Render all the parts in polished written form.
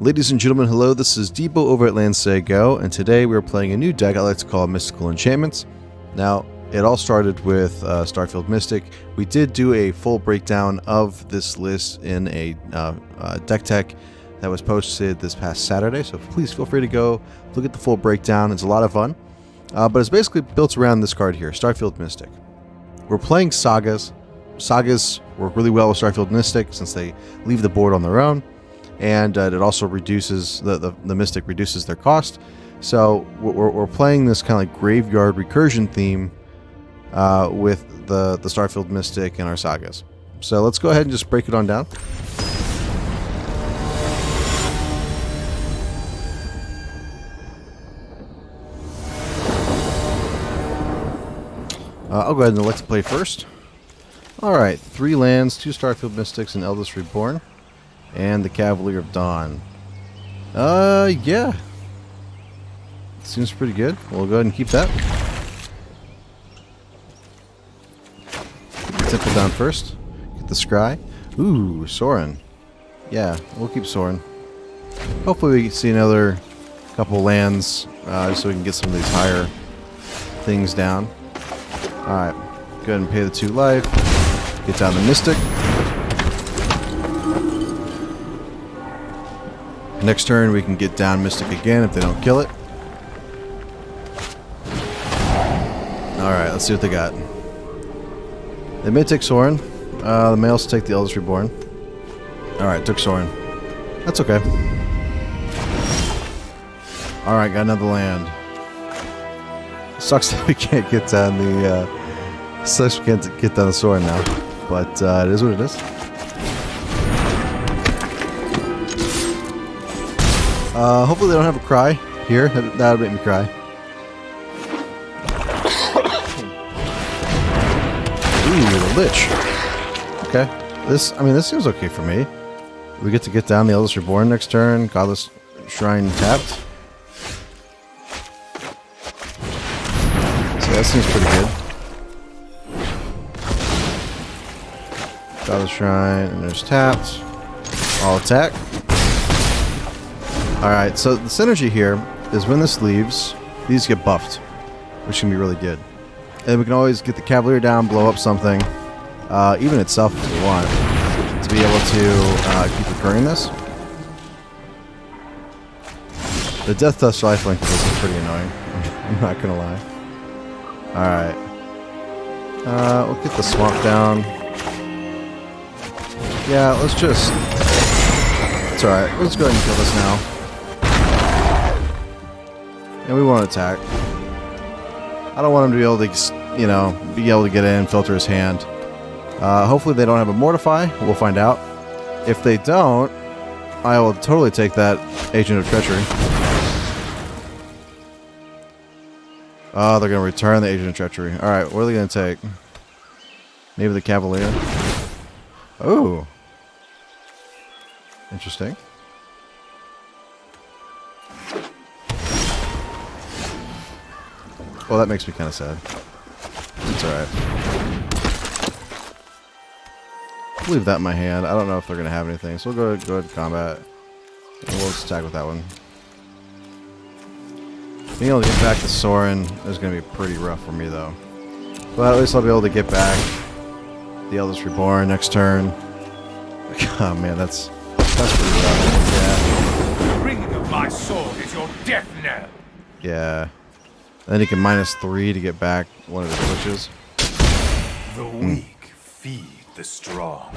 Ladies and gentlemen, hello, this is Debo over at Lansay Go, and today we're playing a new deck I like to call Mystical Enchantments. Now, it all started with Starfield Mystic. We did do a full breakdown of this list in a deck tech that was posted this past Saturday, so please feel free to go look at the full breakdown. It's a lot of fun, but it's basically built around this card here, Starfield Mystic. We're playing Sagas. Sagas work really well with Starfield Mystic since they leave the board on their own. And it also reduces the Mystic reduces their cost. So we're playing this kind of like graveyard recursion theme with the Starfield Mystic and our Sagas. So let's go ahead and just break it on down. I'll go ahead and elect to play first. Alright, 3 lands, 2 Starfield Mystics, and Eldest Reborn. And the Cavalier of Dawn. Yeah. Seems pretty good. We'll go ahead and keep that. Get the Temple down first. Get the Scry. Ooh, Sorin. Yeah, we'll keep Sorin. Hopefully we see another couple lands, just so we can get some of these higher things down. Alright, go ahead and pay the 2 life. Get down the Mystic. Next turn we can get down Mystic again if they don't kill it. Alright, let's see what they got. They may take Sorin. The males take the Eldest Reborn. Alright, took Sorin. That's okay. Alright, got another land. Sucks that we can't get down the sucks we can't get down the Sorin now. But it is what it is. Hopefully they don't have a cry here. That would make me cry. Ooh, the Lich. Okay. This seems okay for me. We get to get down the Eldest Reborn next turn. Godless Shrine tapped. So that seems pretty good. Godless Shrine, and there's tapped. All attack. Alright, so the synergy here is when this leaves, these get buffed, which can be really good. And we can always get the Cavalier down, blow up something, even itself if we want, to be able to keep recurring this. The Death Dust Lifelink is pretty annoying, I'm not gonna lie. Alright. We'll get the Swamp down. Yeah, let's just... It's alright, let's go ahead and kill this now. And we won't attack. I don't want him to be able to, be able to get in, filter his hand. Hopefully they don't have a Mortify. We'll find out. If they don't, I will totally take that Agent of Treachery. Oh, they're going to return the Agent of Treachery. Alright, what are they going to take? Maybe the Cavalier. Oh. Interesting. Well, that makes me kind of sad. It's alright. Leave that in my hand. I don't know if they're going to have anything, so we'll go ahead and combat. And we'll just attack with that one. Being able to get back to Sorin is going to be pretty rough for me, though. But at least I'll be able to get back the Eldest Reborn next turn. Oh, man, that's pretty rough. Yeah. The ringing of my sword is your death knell. Yeah. Then he can -3 to get back one of his pushes. The weak feed the strong.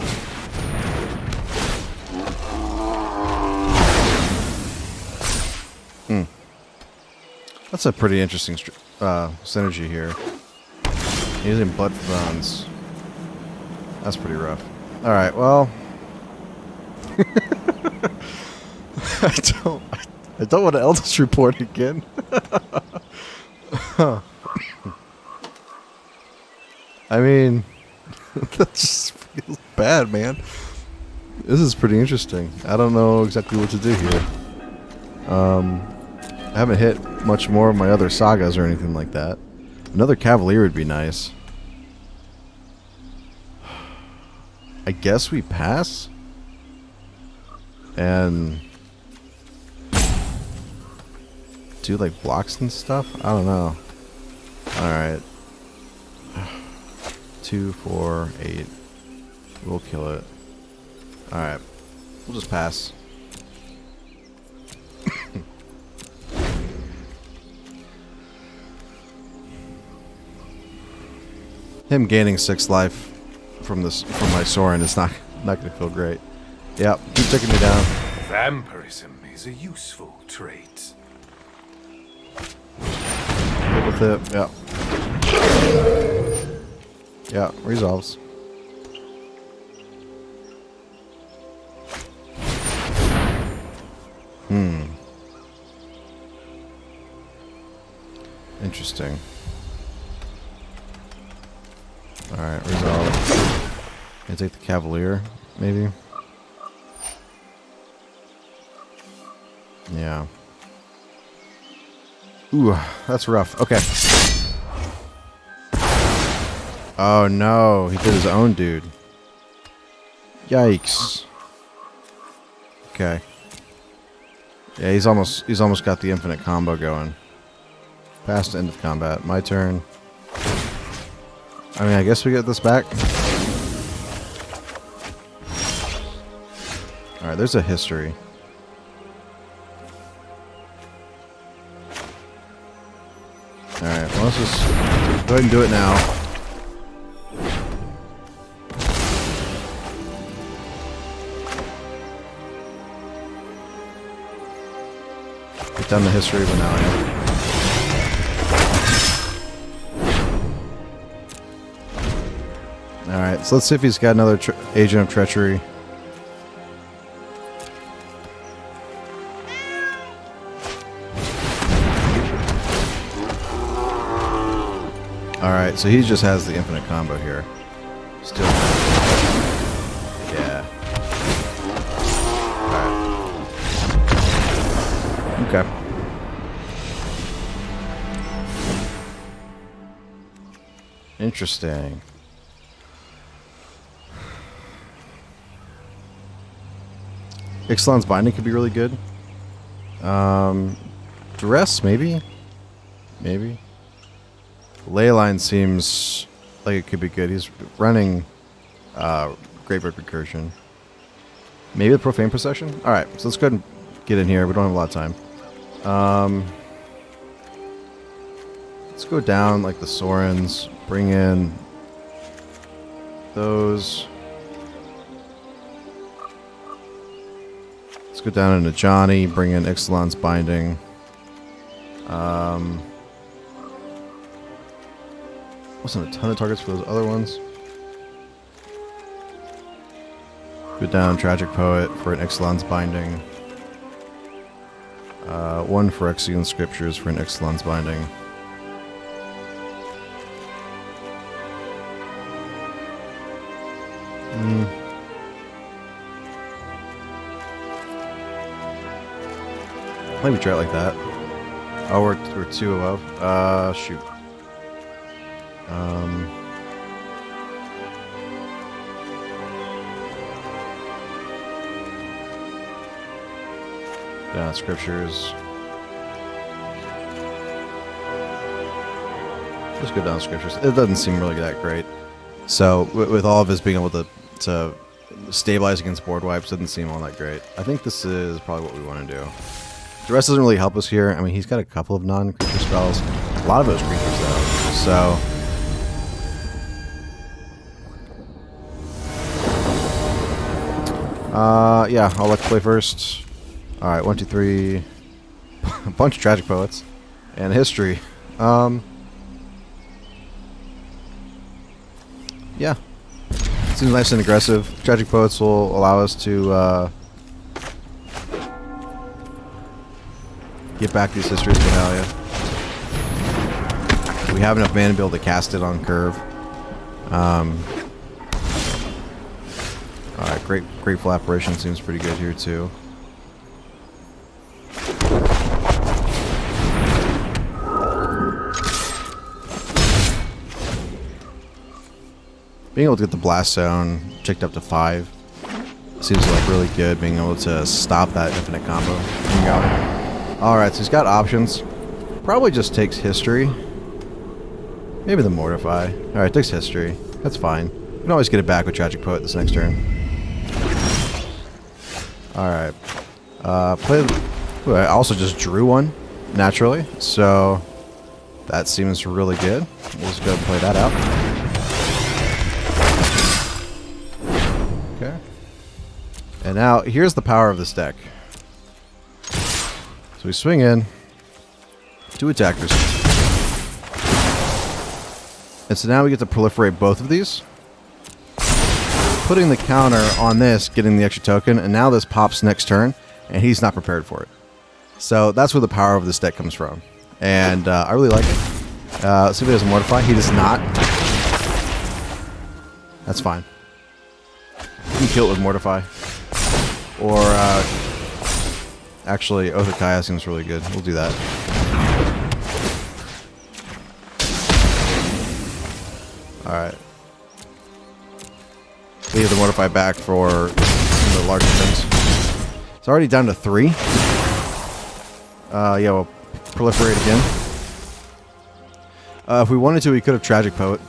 That's a pretty interesting synergy here. Using Blood Thrones. That's pretty rough. Alright, well... I don't want to Eldest Report again. I mean, that just feels bad, man. This is pretty interesting. I don't know exactly what to do here. I haven't hit much more of my other Sagas or anything like that. Another Cavalier would be nice. I guess we pass? And do like blocks and stuff? I don't know. Alright. 2, 4, 8. We'll kill it. Alright. We'll just pass. Him gaining 6 life from my Soren is not gonna feel great. Yep, keep taking me down. Vampirism is a useful trait. Hit with it. Yep. Yeah, resolves. Interesting. Alright, resolve. Gonna take the Cavalier, maybe? Yeah. Ooh, that's rough. Okay. Oh no, he did his own dude. Yikes. Okay. Yeah, he's almost got the infinite combo going. Past the end of combat. My turn. I mean, I guess we get this back. Alright, there's a history. Alright, well, let's just go ahead and do it now. Get down the history of Benalia. Alright, so let's see if he's got another Agent of Treachery. Alright, so he just has the infinite combo here. Still. Yeah. Alright. Okay. Interesting. Ixalan's Binding could be really good. Duress, maybe? Maybe. Leyline seems like it could be good. He's running Graveyard Recursion. Maybe the Profane Procession? Alright, so let's go ahead and get in here. We don't have a lot of time. Let's go down like the Sorens. Bring in those. Let's go down into Johnny. Bring in Ixalan's Binding. Wasn't a ton of targets for those other ones. Go down Tragic Poet for an Ixalan's Binding. One for Executing Scriptures for an Ixalan's Binding. Maybe try it like that. Oh, we're 2 above. Shoot. Down Scriptures. Just go down Scriptures. It doesn't seem really that great. So, with all of us being able to stabilize against board wipes, doesn't seem all that great. I think this is probably what we want to do. The rest doesn't really help us here. I mean, he's got a couple of non-creature spells. A lot of those creatures, though. So... yeah, I'll let you play first. Alright, 1, 2, 3. A bunch of Tragic Poets. And history. Yeah. Seems nice and aggressive. Tragic Poets will allow us to, get back these histories of Benalia. We have enough mana to be able to cast it on curve. Alright, Grateful Apparition seems pretty good here too. Being able to get the Blast Zone checked up to 5 seems like really good. Being able to stop that infinite combo from going. Alright, so he's got options. Probably just takes history. Maybe the Mortify. Alright, takes history. That's fine. We can always get it back with Tragic Poet this next turn. Alright. I also just drew one, naturally. So, that seems really good. We'll just go and play that out. Okay. And now, here's the power of this deck. So we swing in. 2 attackers. And so now we get to proliferate both of these. Putting the counter on this, getting the extra token, and now this pops next turn, and he's not prepared for it. So that's where the power of this deck comes from. And I really like it. Let's see if he has a Mortify. He does not. That's fine. You can kill it with Mortify. Or, actually, Oath of Kaya seems really good. We'll do that. Alright. Leave the Mortify back for the larger things. It's already down to 3. Yeah, we'll proliferate again. If we wanted to, we could have Tragic Poet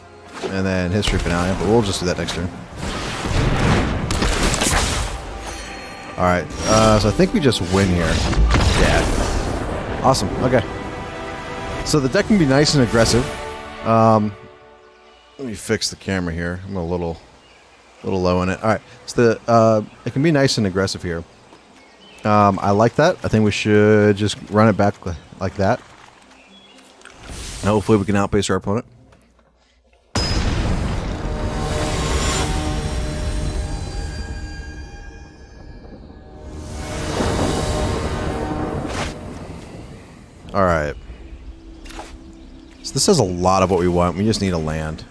and then History Finale, but we'll just do that next turn. Alright, so I think we just win here. Yeah. Awesome, okay. So the deck can be nice and aggressive. Let me fix the camera here. I'm a little low on it. Alright, so it can be nice and aggressive here. I like that. I think we should just run it back like that. And hopefully we can outpace our opponent. Alright. So this has a lot of what we want. We just need a land.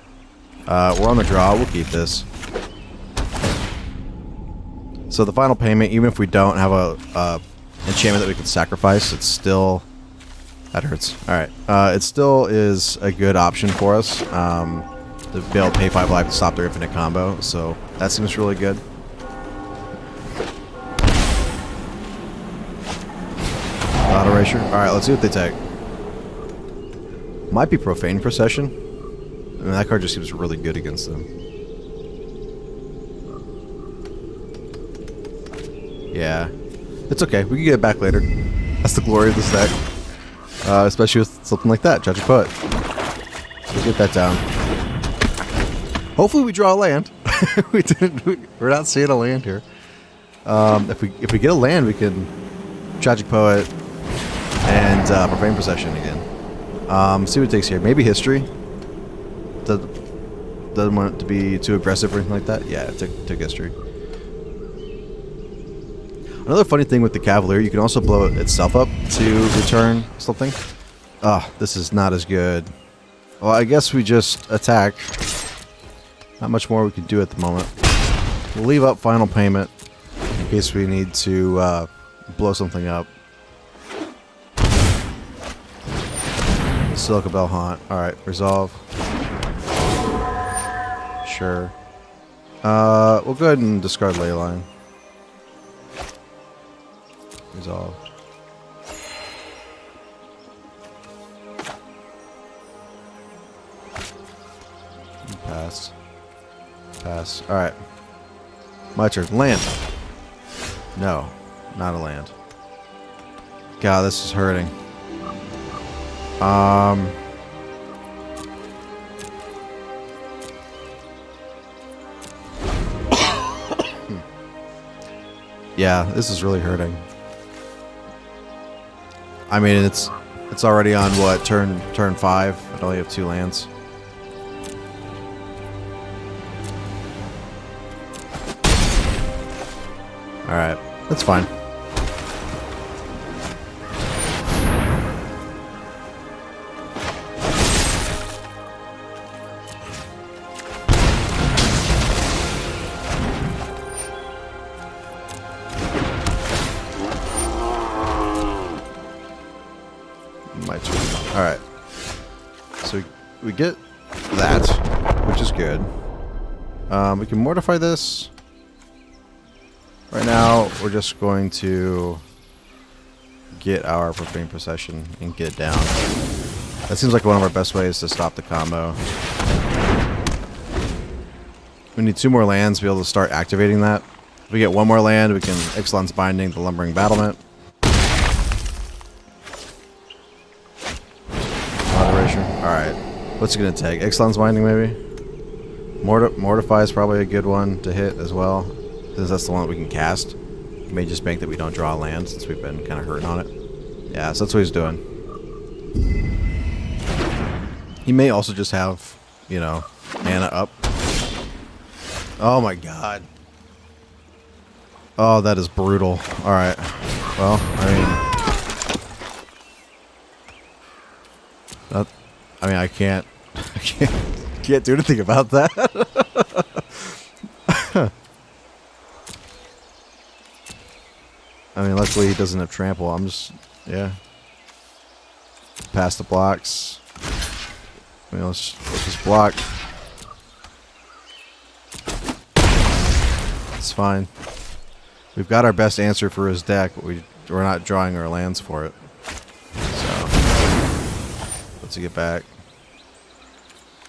We're on the draw. We'll keep this. So the final payment, even if we don't have a enchantment that we can sacrifice, it's still... That hurts. Alright. It still is a good option for us to be able to pay 5 life to stop their infinite combo. So that seems really good. Auto erasure. Alright, let's see what they take. Might be Profane Procession. I mean, that card just seems really good against them. Yeah. It's okay. We can get it back later. That's the glory of this deck. Especially with something like that, Tragic Poet. So we'll get that down. Hopefully we draw a land. We're not seeing a land here. If we get a land, we can Tragic Poet and Profane Procession again. See what it takes here. Maybe History. Doesn't want it to be too aggressive or anything like that. Yeah, it took History. Another funny thing with the Cavalier, you can also blow itself up to return something. Ah, this is not as good. Well, I guess we just attack. Not much more we can do at the moment. We'll leave up final payment in case we need to blow something up. Silica Bell Haunt. Alright, resolve. Sure. We'll go ahead and discard Leyline. Resolve. Pass. Pass. Alright. My turn. Land. No. Not a land. God, this is hurting. Yeah, this is really hurting. I mean, it's already on what, turn 5? I only have 2 lands. Alright, that's fine. My turn. Alright. So we get that, which is good. We can mortify this. Right now, we're just going to get our profane procession and get it down. That seems like one of our best ways to stop the combo. We need 2 more lands to be able to start activating that. If we get 1 more land, we can Ixalan's Binding the Lumbering Battlement. Moderation. Alright. What's it going to take? Ixalan's Binding, maybe? Mortify is probably a good one to hit as well, because that's the one that we can cast. We may just bank that we don't draw a land, since we've been kind of hurting on it. Yeah, so that's what he's doing. He may also just have, you know, mana up. Oh my god. Oh, that is brutal. Alright. Well, I can't do anything about that. I mean, luckily he doesn't have trample. I'm just, yeah. Past the blocks. I mean, let's just block. It's fine. We've got our best answer for his deck, but we're not drawing our lands for it. So, let's get back.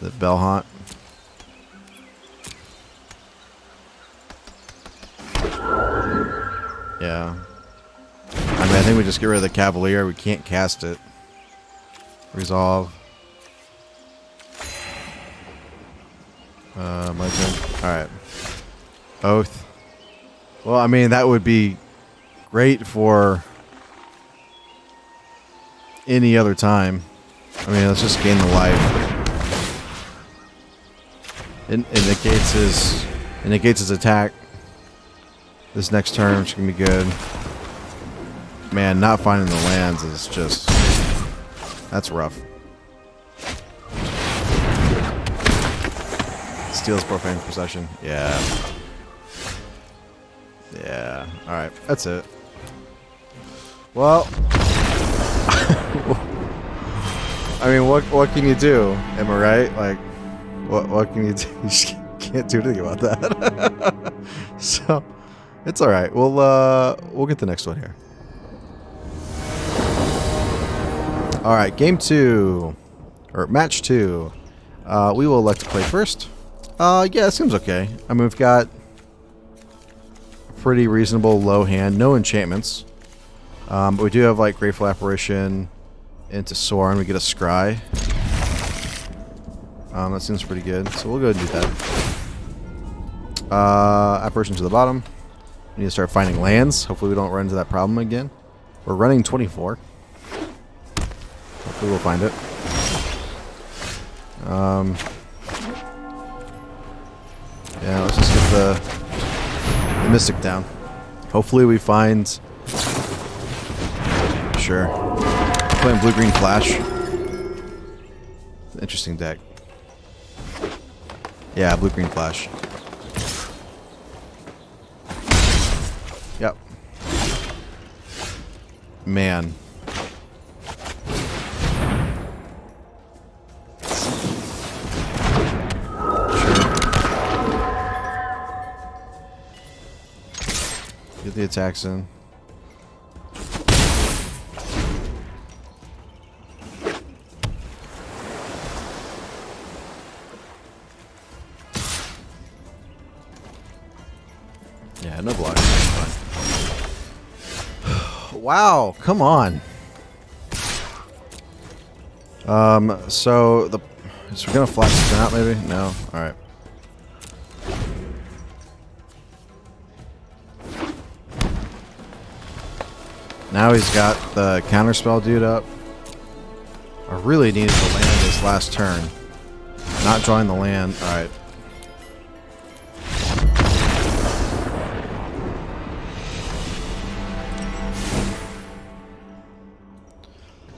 The Bell Haunt. Yeah. I mean, I think we just get rid of the Cavalier. We can't cast it. Resolve. My turn. Alright. Oath. Well, I mean, that would be great for any other time. I mean, let's just gain the life. It negates his attack. This next turn, which can be good. Man, not finding the lands is just... that's rough. Steals Profane Possession. Yeah. Yeah. Alright, that's it. Well... I mean, what can you do? Am I right? Like, what can you do? You just can't do anything about that. So, it's alright. We'll get the next one here. Alright, game 2. Or match 2. We will elect to play first. Yeah, it seems okay. I mean, we've got a pretty reasonable low hand. No enchantments. But we do have, like, Grateful Apparition into Sorin. We get a Scry. That seems pretty good. So we'll go ahead and do that. Apparition to the bottom. We need to start finding lands. Hopefully we don't run into that problem again. We're running 24. Hopefully we'll find it. Yeah, let's just get the Mystic down. Hopefully we find... Sure. Playing Blue-Green Flash. Interesting deck. Yeah, Blue-Green Flash. Yep. Man. Get the attacks in. Yeah, no block. Wow, come on. So we're gonna flash this out maybe? No? Alright. Now he's got the counterspell dude up. I really needed to land this last turn. Not drawing the land. Alright.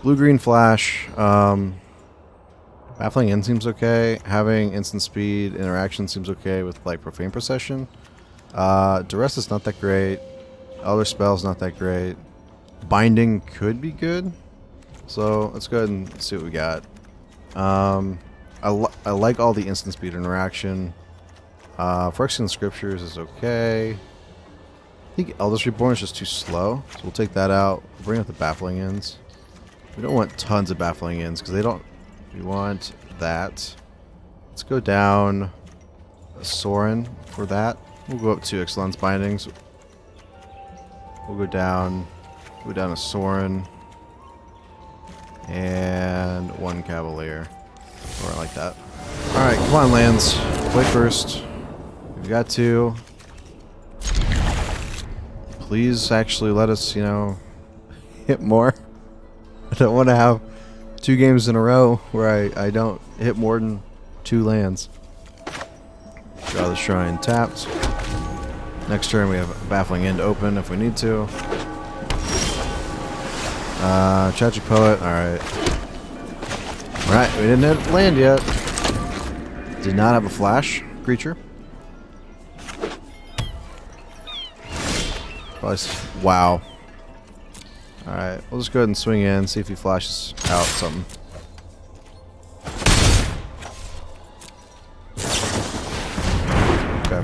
Blue-green flash. Baffling End seems okay. Having instant speed interaction seems okay with like Profane Procession. Duress is not that great. Elder Spell's not that great. Binding could be good. So let's go ahead and see what we got. I like all the instant speed interaction. Phyrexian Scriptures is okay. think Eldest Reborn is just too slow, so we'll take that out. We'll bring out the Baffling Inns. We don't want tons of Baffling Inns because they don't. We want that. Let's go down a Sorin for that. We'll go up 2 Excellence Bindings. We'll go down a Sorin and 1 Cavalier. Or like that. Alright, come on, lands. Play first. We've got 2. Please actually let us, you know, hit more. I don't want to have 2 games in a row where I don't hit more than 2 lands. Draw the Shrine tapped. Next turn we have a Baffling End open if we need to. Tragic Poet, alright. Alright, we didn't hit land yet. Did not have a flash creature. Wow. Alright, we'll just go ahead and swing in, see if he flashes out something. Okay.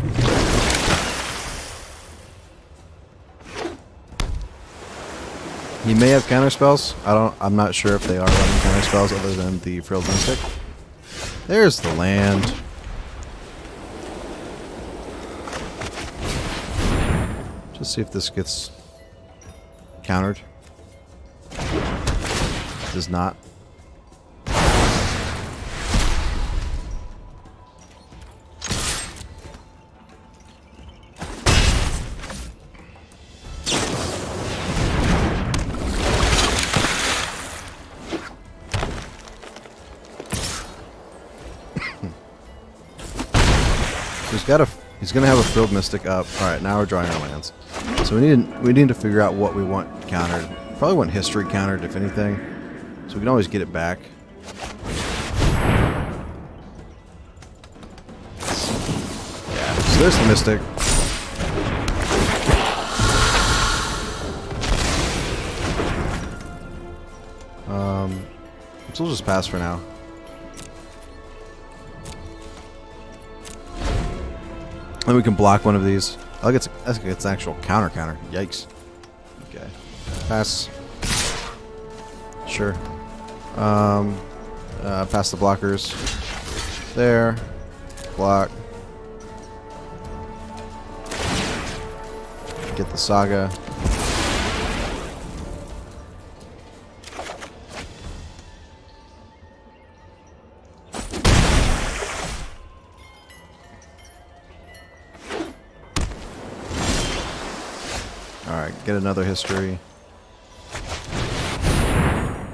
He may have counter spells. I'm not sure if they are running counter spells other than the Frilled Mystic. There's the land. Just see if this gets countered. Does not. He's gonna have a Frilled Mystic up. All right, now we're drawing our lands. So we need to figure out what we want countered. Probably want History countered, if anything, so we can always get it back. Yeah. So there's the Mystic. So we'll just pass for now. Then we can block one of these. I think it's an actual counter. Yikes. Okay. Pass. Sure. Pass the blockers. There. Block. Get the Saga. Alright, get another history.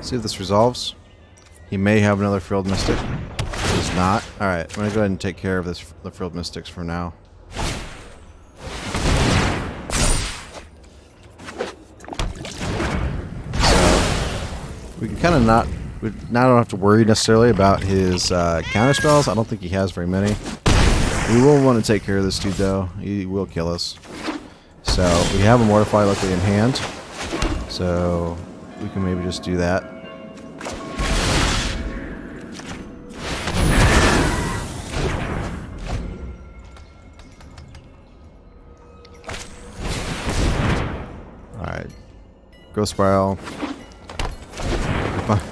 See if this resolves. He may have another Frilled Mystic. Does not. Alright, I'm going to go ahead and take care of the Frilled Mystics for now. So, we can kind of we now don't have to worry necessarily about his counter spells. I don't think he has very many. We will want to take care of this dude though. He will kill us. So we have a Mortify luckily in hand, so we can maybe just do that. Alright, Ghost Spiral.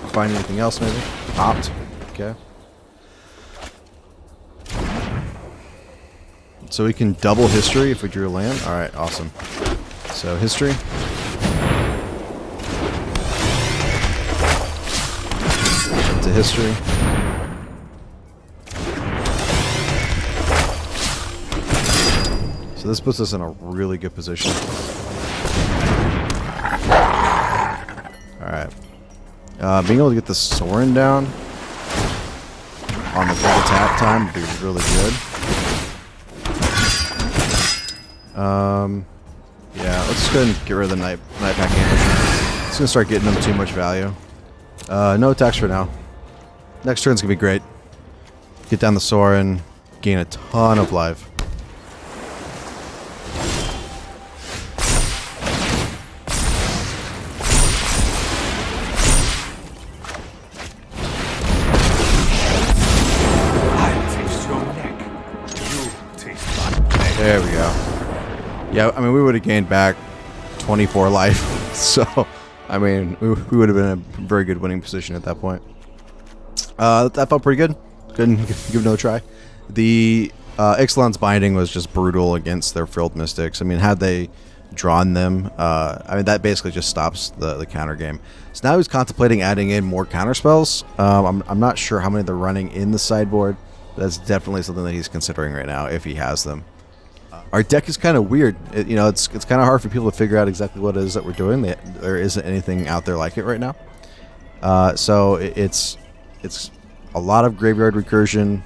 Find anything else maybe? Popped. Okay. So we can double history if we drew a land. Alright, awesome. So history. Into history. So this puts us in a really good position. Alright. Being able to get the Sorin down on the big attack time would be really good. Yeah, let's just go ahead and get rid of the Night Pack Ambush. It's gonna start getting them too much value. No attacks for now. Next turn's gonna be great. Get down the Sorin, gain a ton of life. I'll taste your neck. You'll taste my neck. There we go. Yeah, I mean, we would have gained back 24 life. So, I mean, we would have been in a very good winning position at that point. That felt pretty good. Couldn't give it another try. The Ixalan's Binding was just brutal against their Frilled Mystics. I mean, had they drawn them, I mean, that basically just stops the counter game. So now he's contemplating adding in more counter spells. I'm not sure how many they're running in the sideboard. But that's definitely something that he's considering right now if he has them. Our deck is kind of weird. It's kind of hard for people to figure out exactly what it is that we're doing. There isn't anything out there like it right now. So it's a lot of graveyard recursion,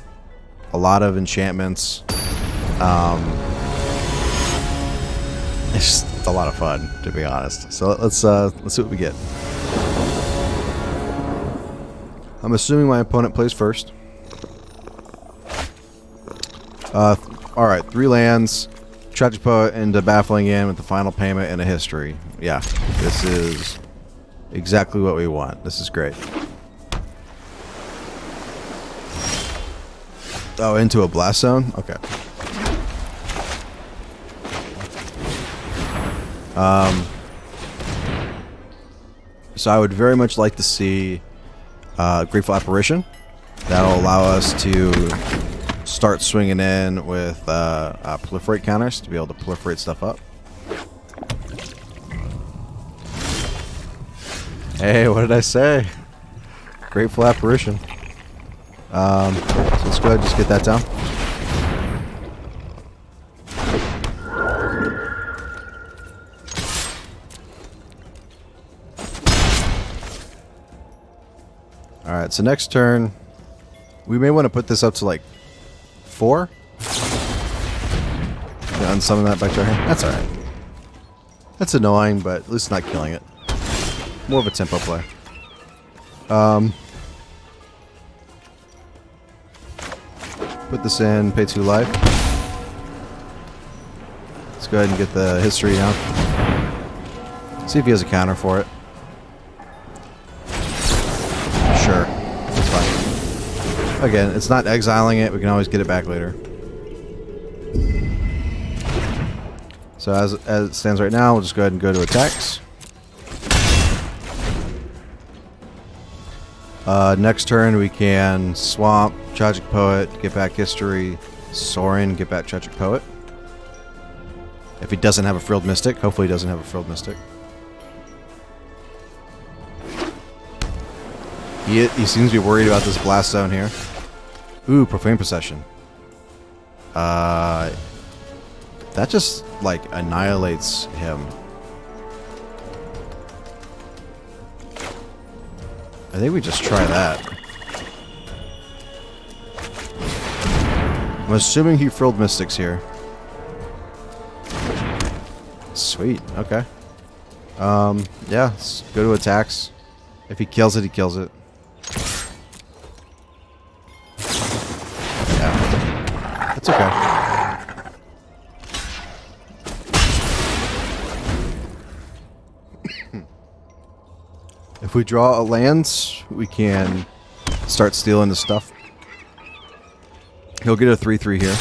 a lot of enchantments. It's just a lot of fun, to be honest. So let's see what we get. I'm assuming my opponent plays first. All right, 3 lands, Tragic Poet into Baffling End with the final payment and a history. Yeah, this is exactly what we want. This is great. Oh, into a Blast Zone? Okay. So I would very much like to see Grateful Apparition. That'll allow us to start swinging in with proliferate counters to be able to proliferate stuff up. Hey, what did I say? Grateful Apparition. So let's go ahead and just get that down. Alright, so next turn, we may want to put this up to like 4. Unsummon that back to our hand. That's alright. That's annoying, but at least not killing it. More of a tempo play. Put this in, pay 2 life. Let's go ahead and get the history now. See if he has a counter for it. Sure. That's fine. Again, it's not exiling it. We can always get it back later. So as it stands right now, we'll just go ahead and go to attacks. Next turn we can swamp, Tragic Poet, get back history, Sorin, get back Tragic Poet. If he doesn't have a Frilled Mystic, hopefully he doesn't have a Frilled Mystic. He seems to be worried about this Blast Zone here. Ooh, Profane Possession. That just, like, annihilates him. I think we just try that. I'm assuming he Frilled Mystics here. Sweet, okay. Yeah, let's go to attacks. If he kills it, he kills it. Yeah. That's okay. If we draw a lands, we can start stealing the stuff. He'll get a 3/3 here,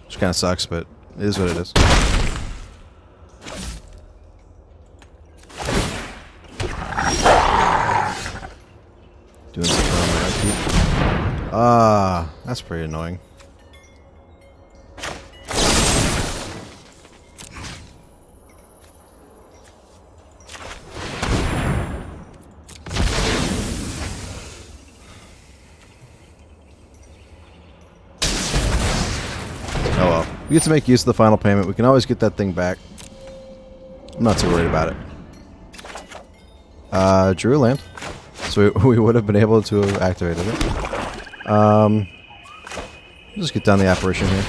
which kind of sucks, but it is what it is. Doing something on my upkeep. Ah, that's pretty annoying. Oh well. We get to make use of the final payment. We can always get that thing back. I'm not too worried about it. Drew a land. So we would have been able to have activated it. Just get down the apparition here.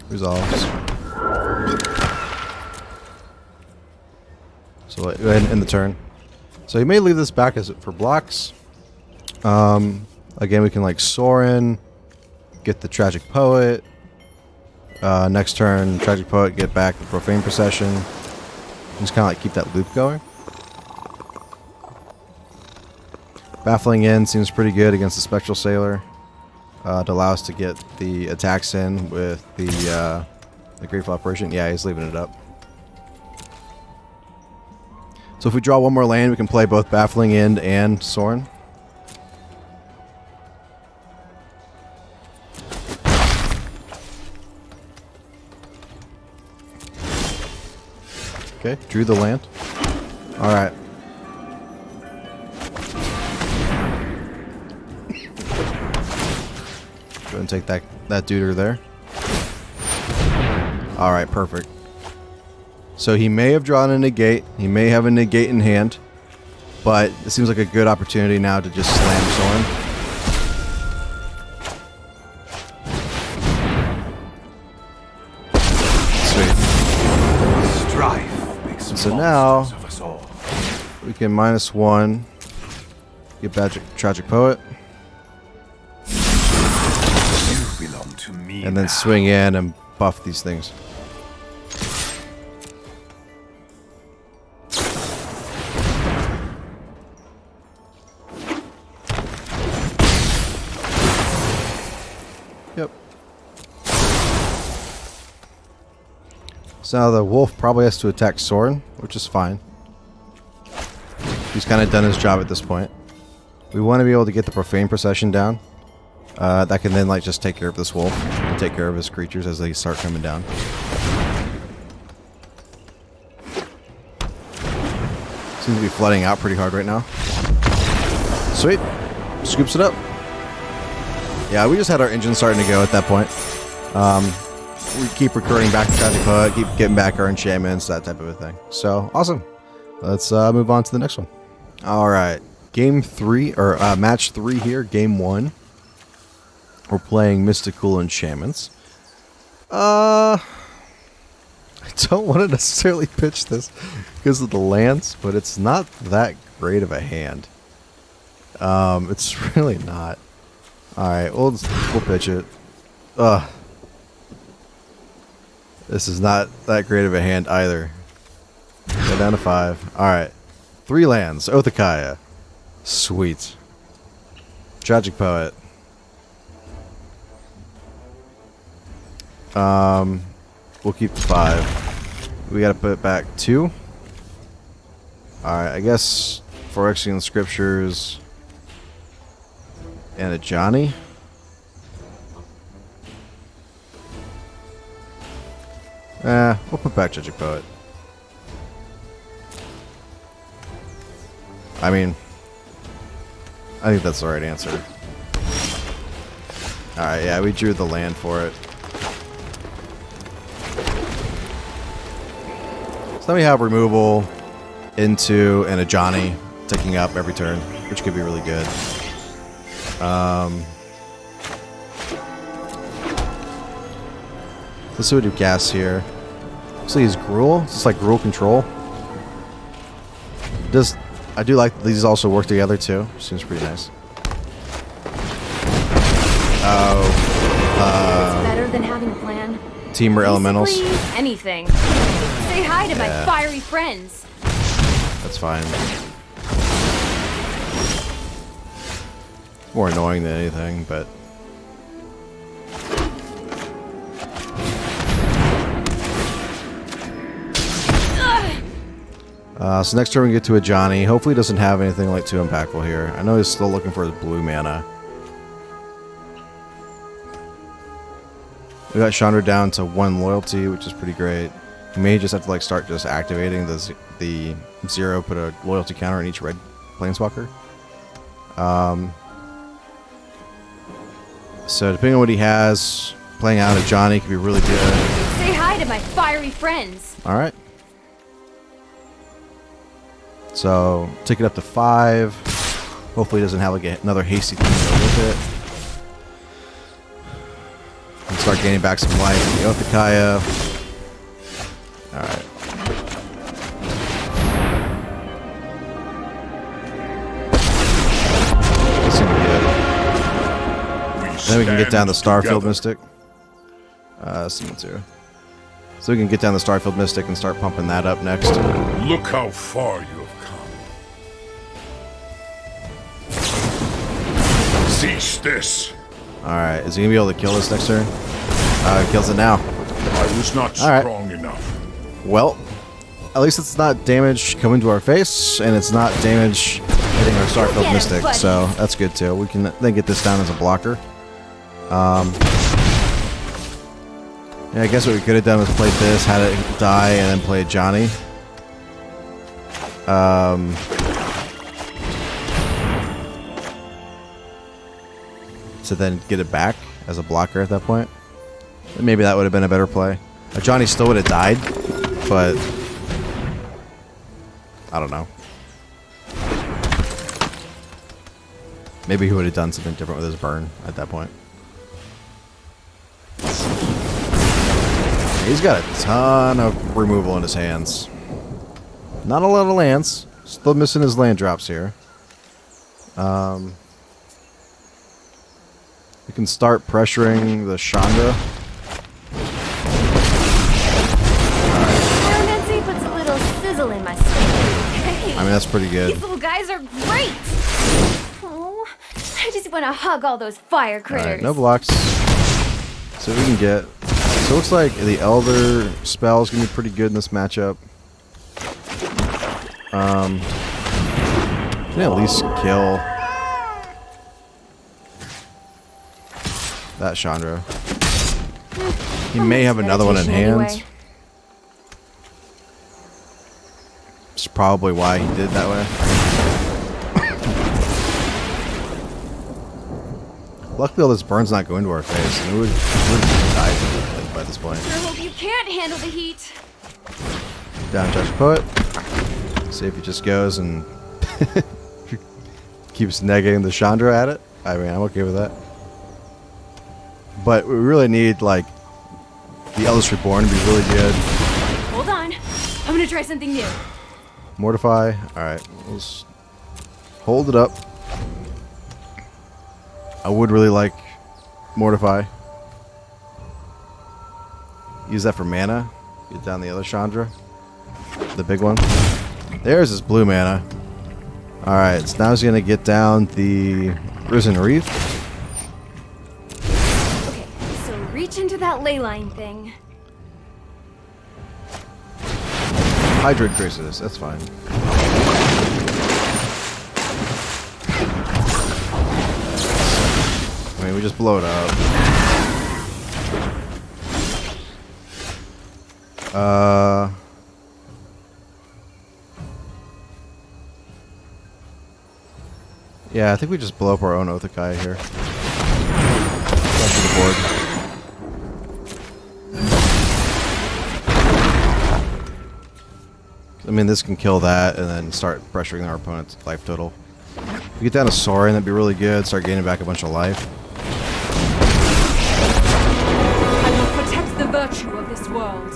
Resolves. So go ahead and end the turn. So you may leave this back as for blocks. Again, we can like Sorin, get the Tragic Poet. Next turn, Tragic Poet, get back the Profane Possession. Just kind of like keep that loop going. Baffling End seems pretty good against the Spectral Sailor. To allow us to get the attacks in with the Grateful Operation. Yeah, he's leaving it up. So if we draw one more land, we can play both Baffling End and Sorin. Okay, drew the land. Alright. Go ahead and take that duder there. Alright, perfect. So he may have drawn a negate. He may have a negate in hand. But it seems like a good opportunity now to just slam Sorin. Sweet. Strife makes So now of us all. we can -1. Get Tragic Poet. You belong to me. And then now. swing in and buff these things. Yep. So now the wolf probably has to attack Sorin, which is fine. He's kind of done his job at this point. We want to be able to get the Profane Procession down. That can then like just take care of this wolf and take care of his creatures as they start coming down. Seems to be flooding out pretty hard right now. Sweet. Scoops it up. Yeah, we just had our engine starting to go at that point. We keep recurring back to Tragic Poet, keep getting back our enchantments, that type of a thing. So, awesome. Let's move on to the next one. Alright. Game 3, or match 3 here, game 1. We're playing Mystical Enchantments. I don't want to necessarily pitch this because of the lands, but it's not that great of a hand. It's really not. Alright, we'll pitch it. This is not that great of a hand either. Go down to 5. Alright. 3 lands. Othakaya. Sweet. Tragic Poet. We'll keep 5. We gotta put back 2. Alright, I guess Phyrexian Scriptures and a Johnny. We'll put back Tragic Poet. I mean, I think that's the right answer. Alright, yeah, we drew the land for it. So then we have removal into and a Johnny ticking up every turn, which could be really good. Let's see what we do gas here. So he's Gruul. Is this like Gruul control? I do like these also work together too. Seems pretty nice. It's better than having a plan. Teamer elementals. Basically, anything. Say hi to my fiery friends. That's fine. More annoying than anything, but so next turn we get to a Johnny. Hopefully he doesn't have anything like too impactful here. I know he's still looking for his blue mana. We got Chandra down to 1 loyalty, which is pretty great. He may just have to like start just activating the 0, put a loyalty counter in each red planeswalker. So depending on what he has, playing out a Johnny could be really good. Say hi to my fiery friends. All right. So take it up to 5. Hopefully he doesn't have like another hasty thing to go with it. And start gaining back some life in the Othakaya. Alright. This seems good. Then we can get down the Starfield Mystic. Someone too. So we can get down the Starfield Mystic and start pumping that up next. Look how far you have come. Cease this. Alright, is he gonna be able to kill this next turn? He kills it now. I was not All right. strong enough. Well, at least it's not damage coming to our face, and it's not damage hitting our Starfield Get him, Mystic, buddy. so that's good too. We can then get this down as a blocker. Yeah, I guess what we could have done was played this, had it die, and then played Johnny. To then get it back as a blocker at that point. Maybe that would have been a better play. Johnny still would have died, but I don't know. Maybe he would have done something different with his burn at that point. He's got a ton of removal in his hands. Not a lot of lands. Still missing his land drops here. We can start pressuring the Chandra. Nancy puts a little sizzle in my steak. Hey, I mean, that's pretty good. these little guys are great. Oh, I just want to hug all those fire critters. Alright, no blocks. So we can get. So it looks like the Elder spell is going to be pretty good in this matchup. Can at least kill that Chandra. He may have another one in hand. Anyway. It's probably why he did it that way. Luckily, all this burn's not going to our face. And we would have died by this point. I hope you can't handle the heat. Down touch poet. See if he just goes and keeps negating the Chandra at it. I mean, I'm okay with that. But we really need, like, the Eldest Reborn to be really good. Hold on. I'm gonna try something new. Mortify. Alright, let's hold it up. I would really like Mortify. Use that for mana. Get down the other Chandra. The big one. There's his blue mana. Alright, so now he's going to get down the Risen Wreath. Okay, so reach into that ley line thing. Hydrate Graces, that's fine. I mean, we just blow it up. Yeah, I think we just blow up our own Othakai here. Back to the board. I mean, this can kill that and then start pressuring our opponent's life total. If we get down to Soaring, that'd be really good. Start gaining back a bunch of life. I will protect the virtue of this world.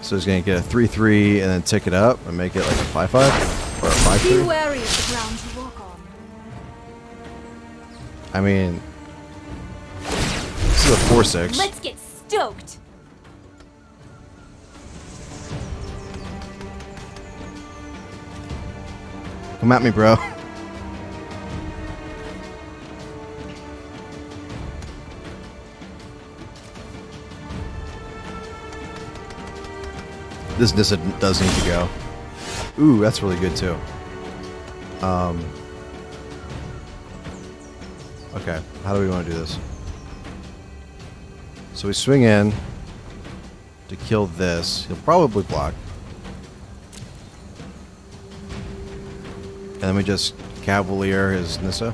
So he's going to get a 3/3 and then tick it up and make it like a 5/5 or a 5/3. Be wary of the ground you walk on. I mean, this is a 4/6. Let's get stoked. Come at me, bro. This Nissa does need to go. Ooh, that's really good too. Okay, how do we want to do this? So we swing in to kill this. He'll probably block. And then we just Cavalier his Nissa.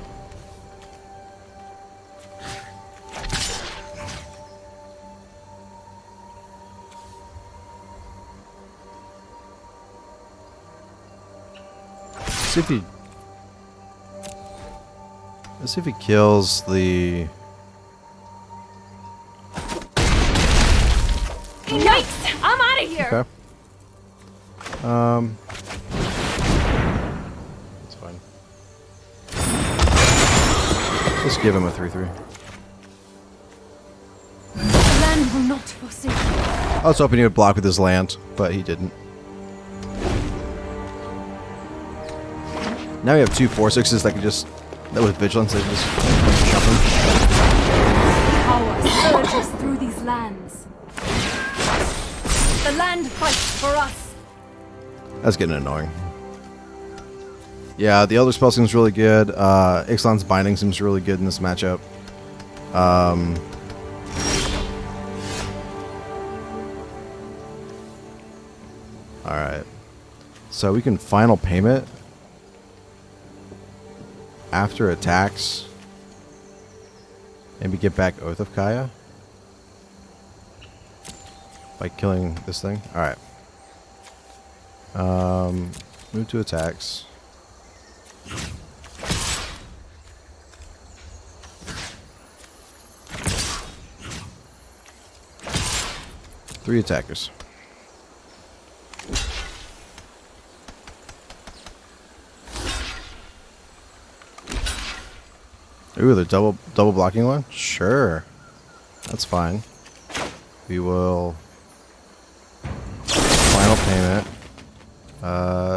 Let's see if he kills the... Yikes! I'm out of here. Okay. That's fine. Let's give him a 3/3. The land will not forsake you. I was hoping he would block with his land, but he didn't. Now we have 2 4/6s that can just, that with vigilance, they can just jump them. Power surges through these lands. The land fights for us. That's getting annoying. Yeah, the Elder spell seems really good. Ixalan's Binding seems really good in this matchup. Alright. So we can final payment after attacks. Maybe get back Oath of Kaya by killing this thing. Alright. Move to attacks. Three attackers. Ooh, the double blocking one? Sure. That's fine. We will final payment.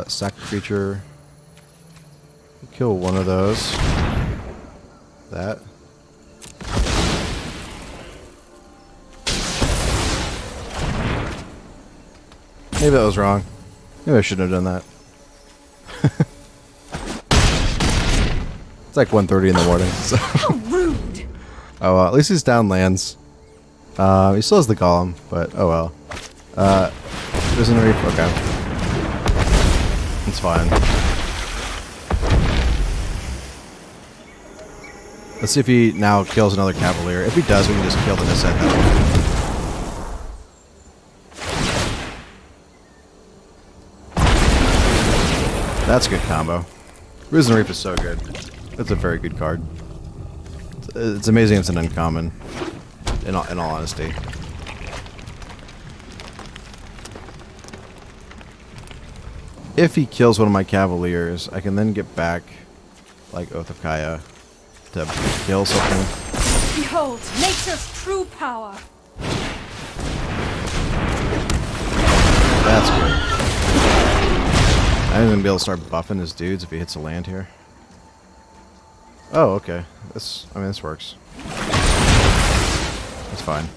Sack a creature. Kill one of those. That. Maybe that was wrong. Maybe I shouldn't have done that. It's like 1:30 in the morning. So. How rude! Oh well, at least he's down lands. He still has the golem, but oh well. Risen Reef, okay. It's fine. Let's see if he now kills another Cavalier. If he does, we can just kill the Nisset. That's a good combo. Risen Reef is so good. That's a very good card. It's amazing it's an uncommon, in all honesty. If he kills one of my Cavaliers, I can then get back, like Oath of Kaya, to kill something. Behold, nature's true power. That's good. I'm gonna be able to start buffing his dudes if he hits a land here. Oh, okay. This works. That's fine.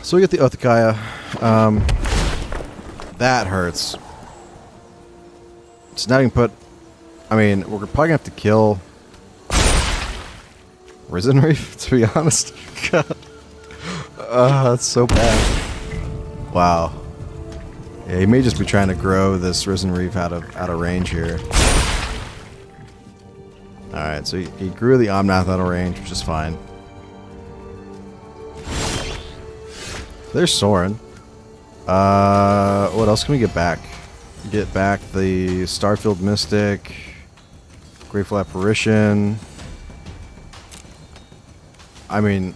So we get the Oath of Kaya. That hurts. So now you can put... I mean, we're probably gonna have to kill... Risen Reef, to be honest. God. That's so bad. Wow. Yeah, he may just be trying to grow this Risen Reef out of range here. Alright, so he grew the Omnath out of range, which is fine. There's Sorin. What else can we get back? Get back the Starfield Mystic, Grateful Apparition. I mean,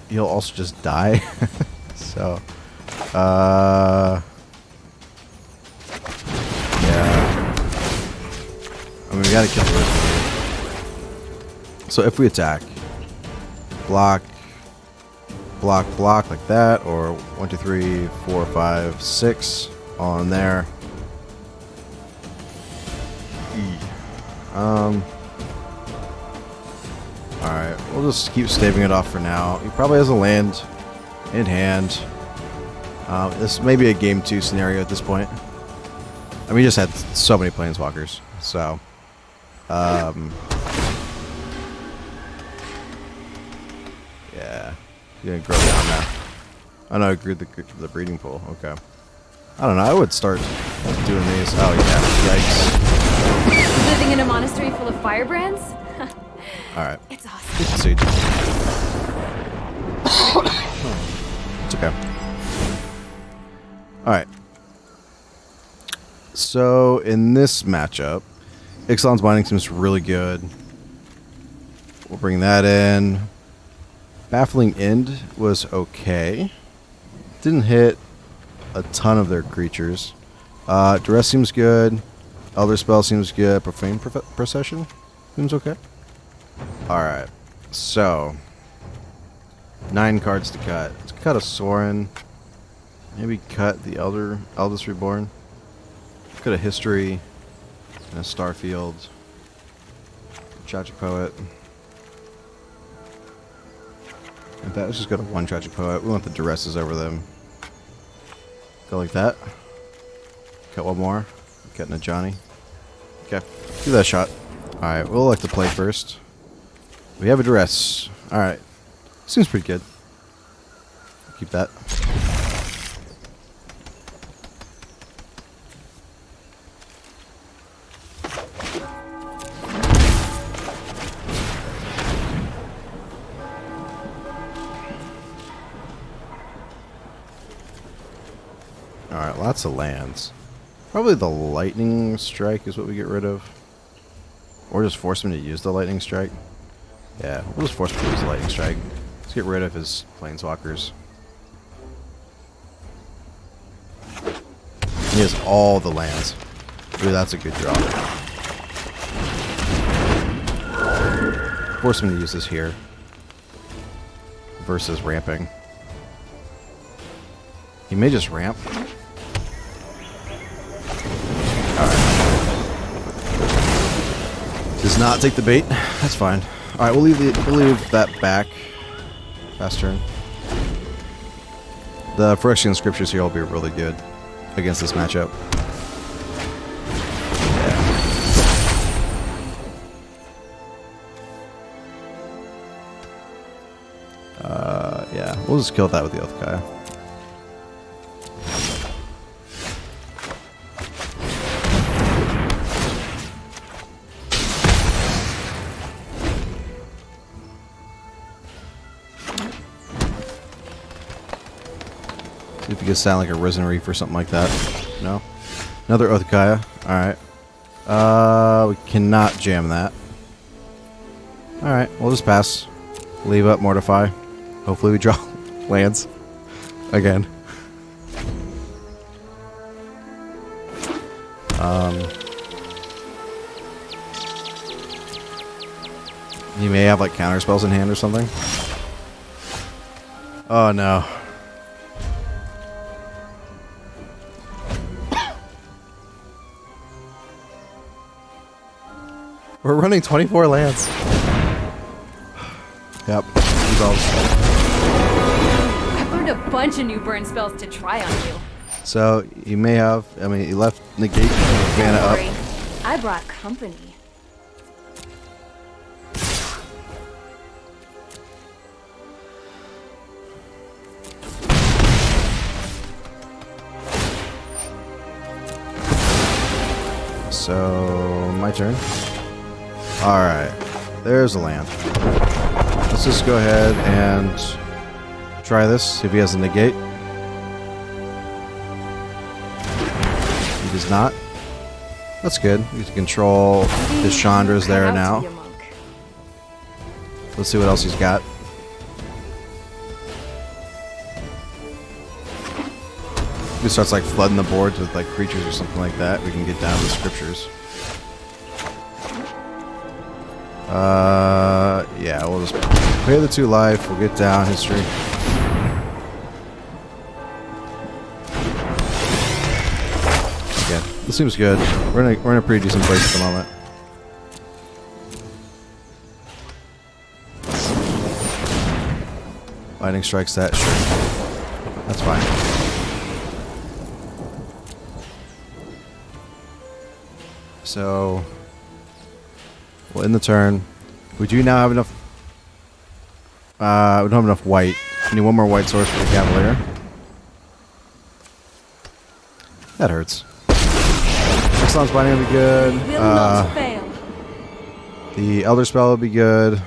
he'll also just die. So, yeah. I mean, we gotta kill the Risen Reef. So if we attack, block, block, block like that, or 1, 2, 3, 4, 5, 6 on there. Alright, we'll just keep staving it off for now. He probably has a land in hand. This may be a game 2 scenario at this point. I mean, he just had so many planeswalkers, so yeah. He's gonna grow down now. Oh no, I grew the breeding pool. Okay. I don't know, I would start doing these. Oh yeah, yikes. Living in a monastery full of firebrands? Alright. It's awesome. Good to see. It's okay. Alright. So, in this matchup, Ixalan's Binding seems really good. We'll bring that in. Baffling End was okay. Didn't hit a ton of their creatures. Duress seems good. Elder Spell seems good. Profane Procession seems okay. Alright. So, 9 cards to cut. Let's cut a Sorin. Maybe cut the Eldest Reborn. Cut a History and a Starfield. Tragic Poet. In fact, let's just go to one Tragic Poet. We want the Duresses over them. Go like that. Cut one more. Cutting a Johnny. Okay, give that a shot. Alright, we'll like to play first. We have a Duress. Alright. Seems pretty good. Keep that. Alright, lots of lands. Probably the Lightning Strike is what we get rid of. Or just force him to use the Lightning Strike. Yeah, we'll just force him to use the Lightning Strike. Let's get rid of his Planeswalkers. He has all the lands. Ooh, that's a good draw. Force him to use this here. Versus ramping. He may just ramp. Does not take the bait. That's fine. All right, we'll leave that back. Fast turn. The Phyrexian Scriptures here will be really good against this matchup. Yeah, we'll just kill that with the Oathkaya. See if you can sound like a Risen Reef or something like that. No? Another Oathkaya. Alright. We cannot jam that. Alright, we'll just pass. Leave up, Mortify. Hopefully we draw lands. Again. He may have like counter spells in hand or something. Oh no. We're running 24 lands. Yep. I've learned a bunch of new burn spells to try on you. So you may have. I mean, you left negate mana up. Don't worry. I brought company. So my turn. All right. There's a land. Let's just go ahead and try this. See if he has a negate. He does not. That's good. We can control his Chandra's there now. Let's see what else he's got. If he starts like flooding the board with like creatures or something like that, we can get down to the Scriptures. Yeah, we'll just pay the 2 life. We'll get down history. Okay, this seems good. We're in a pretty decent place at the moment. Lightning strikes that, sure. That's fine. So we'll end the turn. We do now have enough. We don't have enough white. We need one more white source for the Cavalier. That hurts. Ixalan's Binding will be good. Will not fail. The Elder Spell will be good.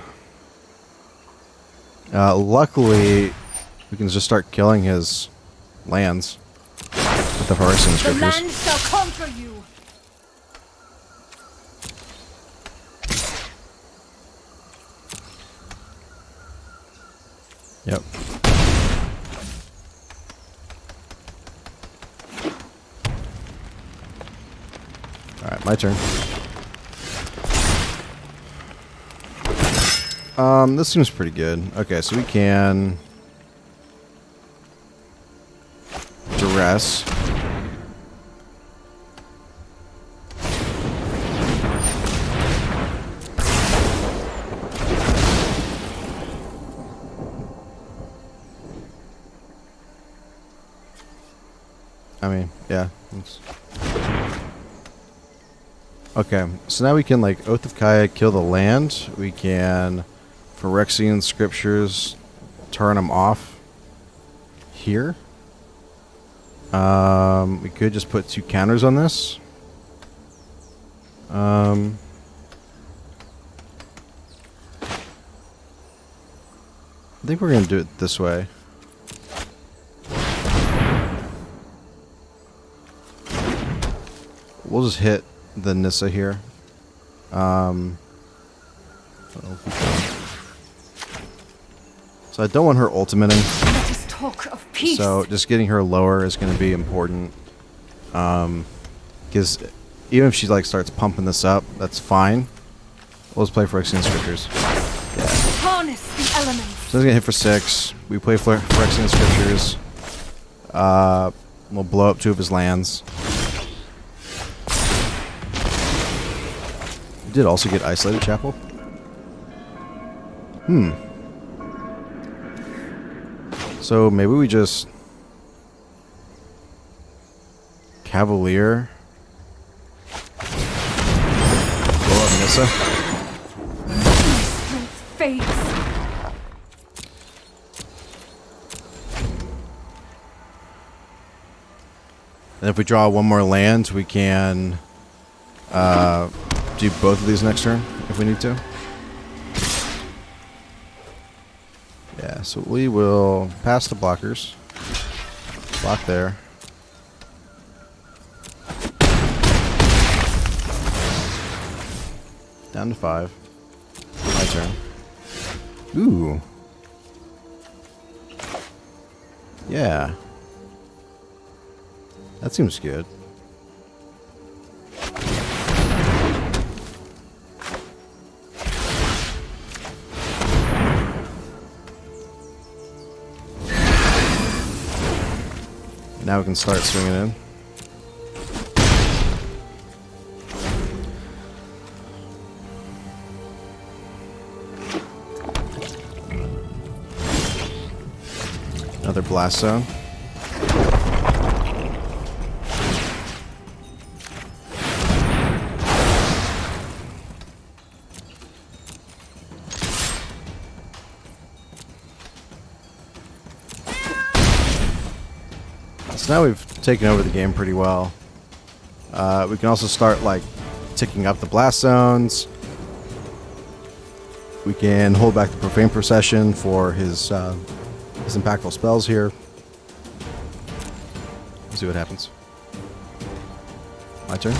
Luckily, we can just start killing his lands with the Phyrexian The Scriptures. land shall conquer you. Yep. Alright, my turn. This seems pretty good. Okay, so we can duress. I mean, yeah. Okay, so now we can, like, Oath of Kaya, kill the land. We can, Phyrexian Scriptures, turn them off here. We could just put 2 counters on this. I think we're going to do it this way. We'll just hit the Nissa here. So I don't want her ultimating. Let us talk of peace. So just getting her lower is going to be important. Because even if she like starts pumping this up, that's fine. We'll just play Phyrexian Scriptures. Yeah. Harness the elements. So he's going to hit for 6. We play Phyrexian Scriptures. We'll blow up 2 of his lands. We did also get Isolated Chapel. So maybe we just Cavalier. Blow up Nissa. Strength fades. And if we draw 1 more land, we can do both of these next turn if we need to. Yeah, so we will pass the blockers. Block there. Down to 5. My turn. Ooh. Yeah. That seems good. Now we can start swinging in. Another blast zone. So now we've taken over the game pretty well. We can also start like ticking up the blast zones. We can hold back the Profane Procession for his impactful spells here. Let's see what happens. My turn.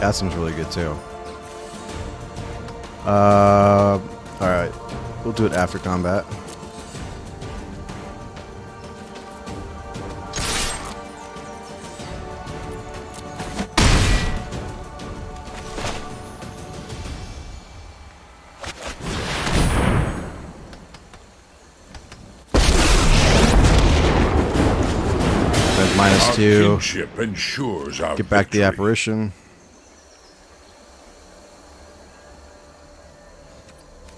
That seems really good too. Alright. We'll do it after combat. Our -2. kinship ensures our Get back the victory. apparition.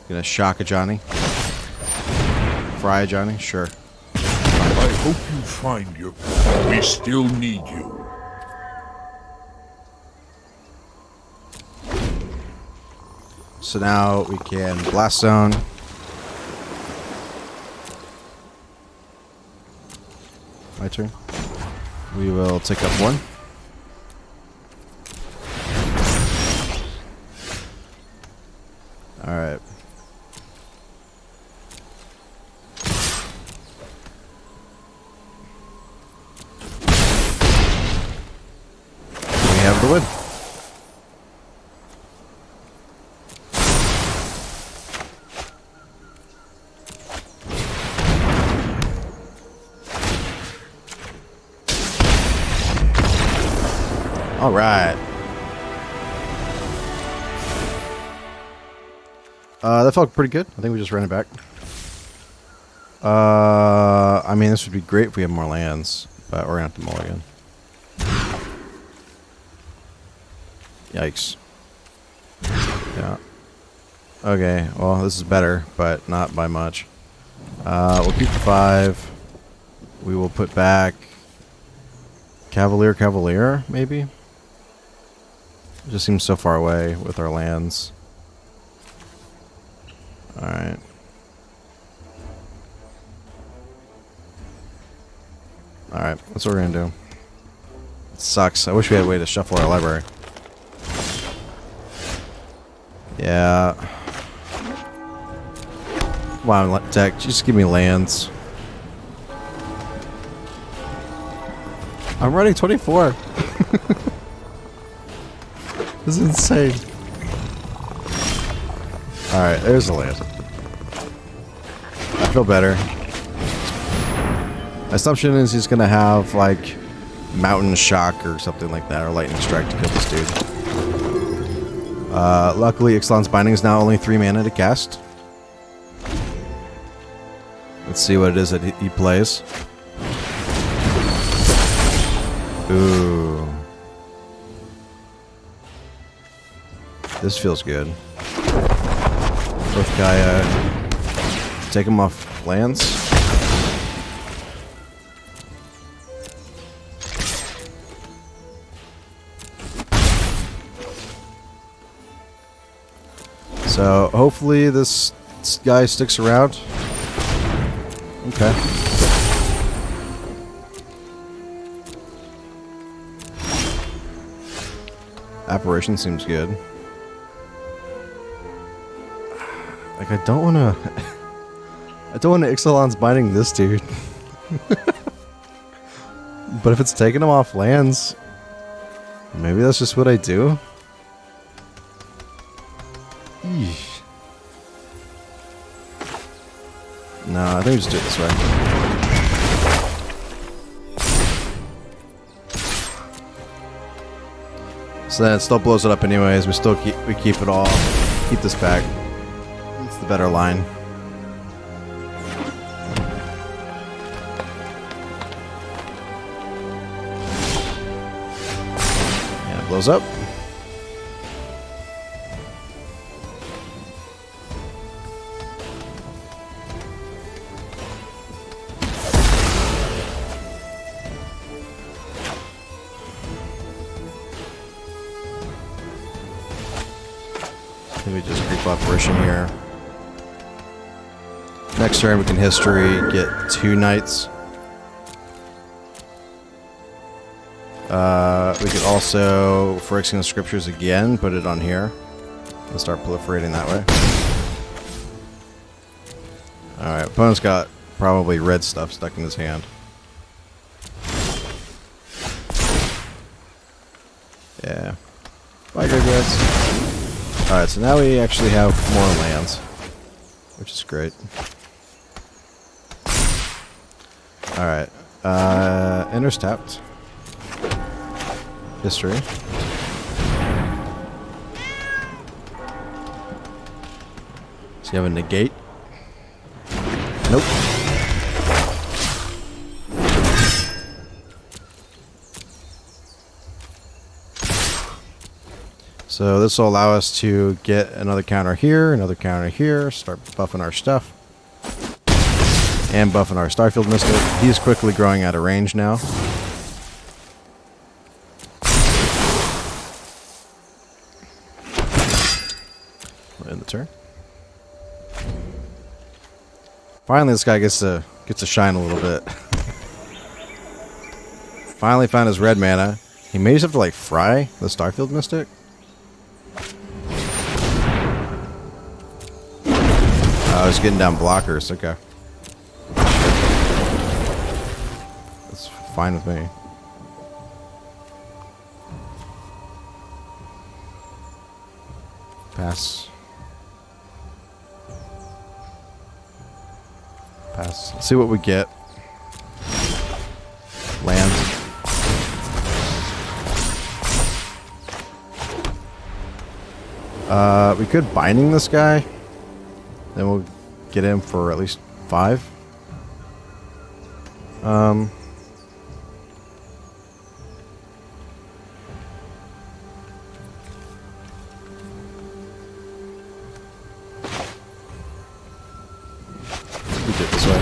Gonna shock a Johnny. Fry a Johnny, sure. I hope you find your... We still need you. So now we can blast zone. My turn. We will take up 1. Alright. We have the win. All right. That felt pretty good. I think we just ran it back. I mean, this would be great if we had more lands, but we're gonna have to mulligan. Yikes. Yeah. Okay, well, this is better, but not by much. We'll keep the 5. We will put back Cavalier, maybe? It just seems so far away with our lands. Alright. Alright, that's what we're gonna do. It sucks. I wish we had a way to shuffle our library. Yeah. Come on, deck. Just give me lands. I'm running 24. This is insane. Alright, there's the land. I feel better. My assumption is he's gonna have, like, Mountain Shock or something like that, or Lightning Strike to kill this dude. Luckily, Ixalan's Binding is now only 3 mana to cast. Let's see what it is that he plays. Ooh. This feels good. Both Gaia. Take him off lands. So hopefully this guy sticks around. Okay. Apparition seems good. Like, I don't want to... I don't want to Ixalan's Binding this dude. But if it's taking him off lands, maybe that's just what I do. Eesh. No, I think we just do it this way. So then it still blows it up anyways. We still keep it all. Keep this back. It's the better line. And it blows up. We just creep apparition here. Next turn we can history, get 2 knights. We could also, Phyrexian Scriptures again, put it on here. And start proliferating that way. Alright, opponent's got probably red stuff stuck in his hand. Yeah. Bye, good guys. Alright, so now we actually have more lands, which is great. Alright, enters tapped. History. So you have a negate? Nope. So this will allow us to get another counter here, start buffing our stuff. And buffing our Starfield Mystic. He's quickly growing out of range now. We'll end the turn. Finally this guy gets to shine a little bit. Finally found his red mana. He may just have to like fry the Starfield Mystic. I was getting down blockers, okay. That's fine with me. Pass. Pass. Let's see what we get. Land. We could binding this guy. Then we'll get him for at least 5. We did it this way.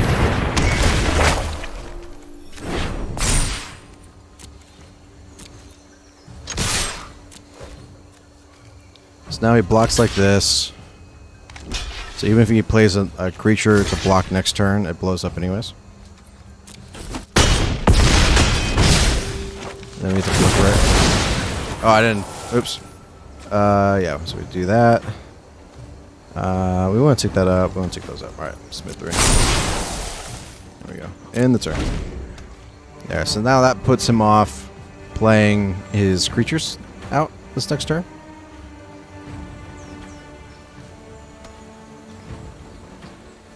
So now he blocks like this. So even if he plays a creature to block next turn, it blows up anyways. Then we have to flip for it. Oh, I didn't. Oops. Yeah, so we do that. We want to take that up. We want to take those up. Alright, submit 3. There we go. End the turn. There, so now that puts him off playing his creatures out this next turn.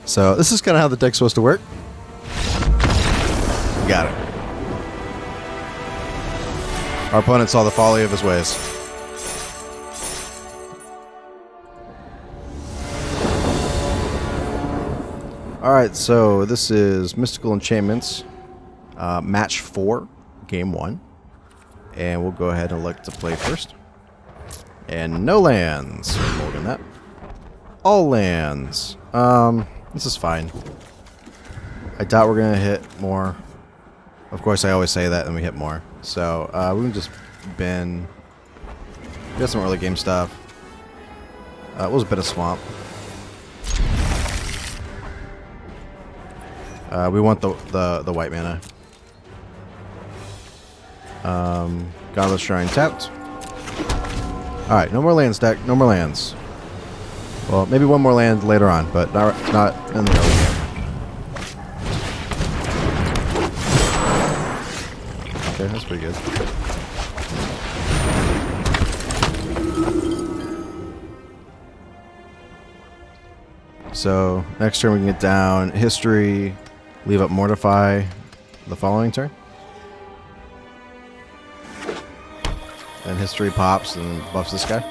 So this is kind of how the deck's supposed to work. Got it. Our opponent saw the folly of his ways. Alright, so this is Mystical Enchantments, match 4, game 1. And we'll go ahead and elect to play first. And no lands. Mulligan that. All lands. This is fine. I doubt we're going to hit more. Of course, I always say that and we hit more. So, we can just bin. We got some early game stuff. It was a bit of swamp. We want the white mana. Godless Shrine tapped. Alright, no more lands, deck. No more lands. Well, maybe one more land later on, but not in the early game. Okay, that's pretty good. So, next turn we can get down History, leave up Mortify the following turn. And History pops and buffs this guy.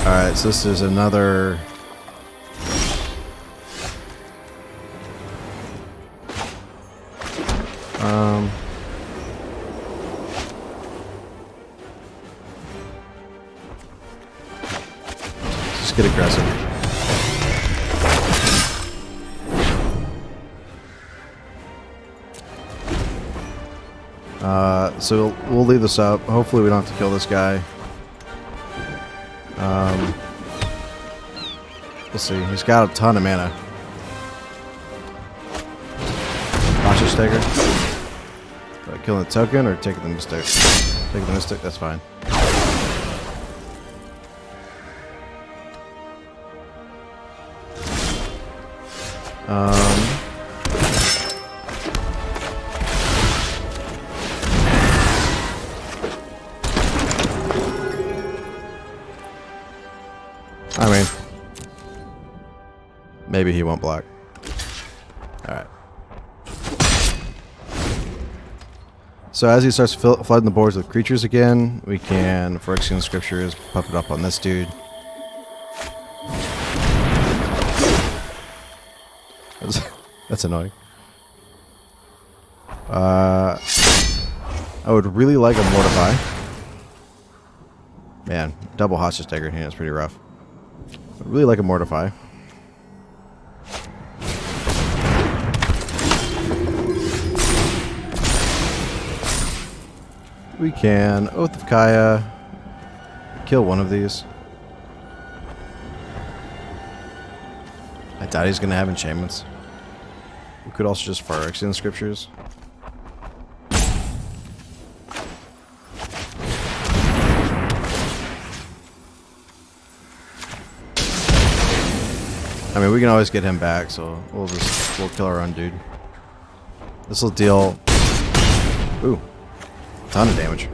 Alright, so this is another... Just get aggressive. So we'll leave this up. Hopefully we don't have to kill this guy. We'll see. He's got a ton of mana. Cautious Dagger. Killing the token or taking the Mystic? Taking the Mystic, that's fine. I mean, maybe he won't block. Alright. So as he starts flooding the boards with creatures again, we can, for Phyrexian Scriptures, pump it up on this dude. That's annoying. I would really like a Mortify. Man, double Hostage Dagger in hand is pretty rough. I'd really like a Mortify. We can Oath of Kaya, kill one of these. I doubt he's going to have enchantments. We could also just Phyrexian Scriptures. I mean, we can always get him back, so we'll kill our own dude. This will deal, ooh, ton of damage.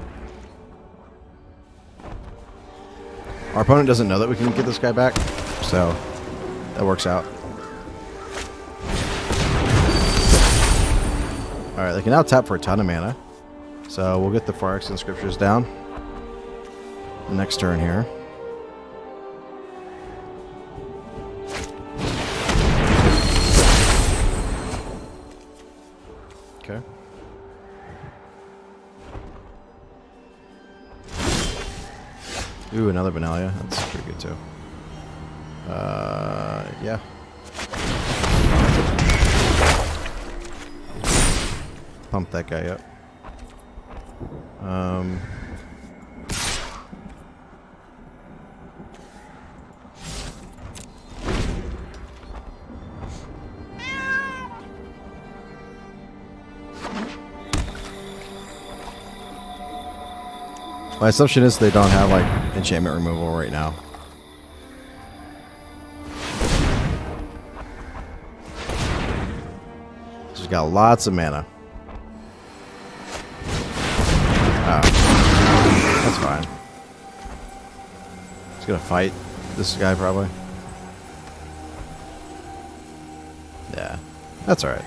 Our opponent doesn't know that we can get this guy back, so that works out. Alright, they can now tap for a ton of mana. So we'll get the Phyrexian Scriptures down. Next turn here. Ooh, another Benalia. That's pretty good too. Yeah. Pump that guy up. My assumption is they don't have like enchantment removal right now. She's got lots of mana. Oh, that's fine. He's gonna fight this guy probably. Yeah, that's all right.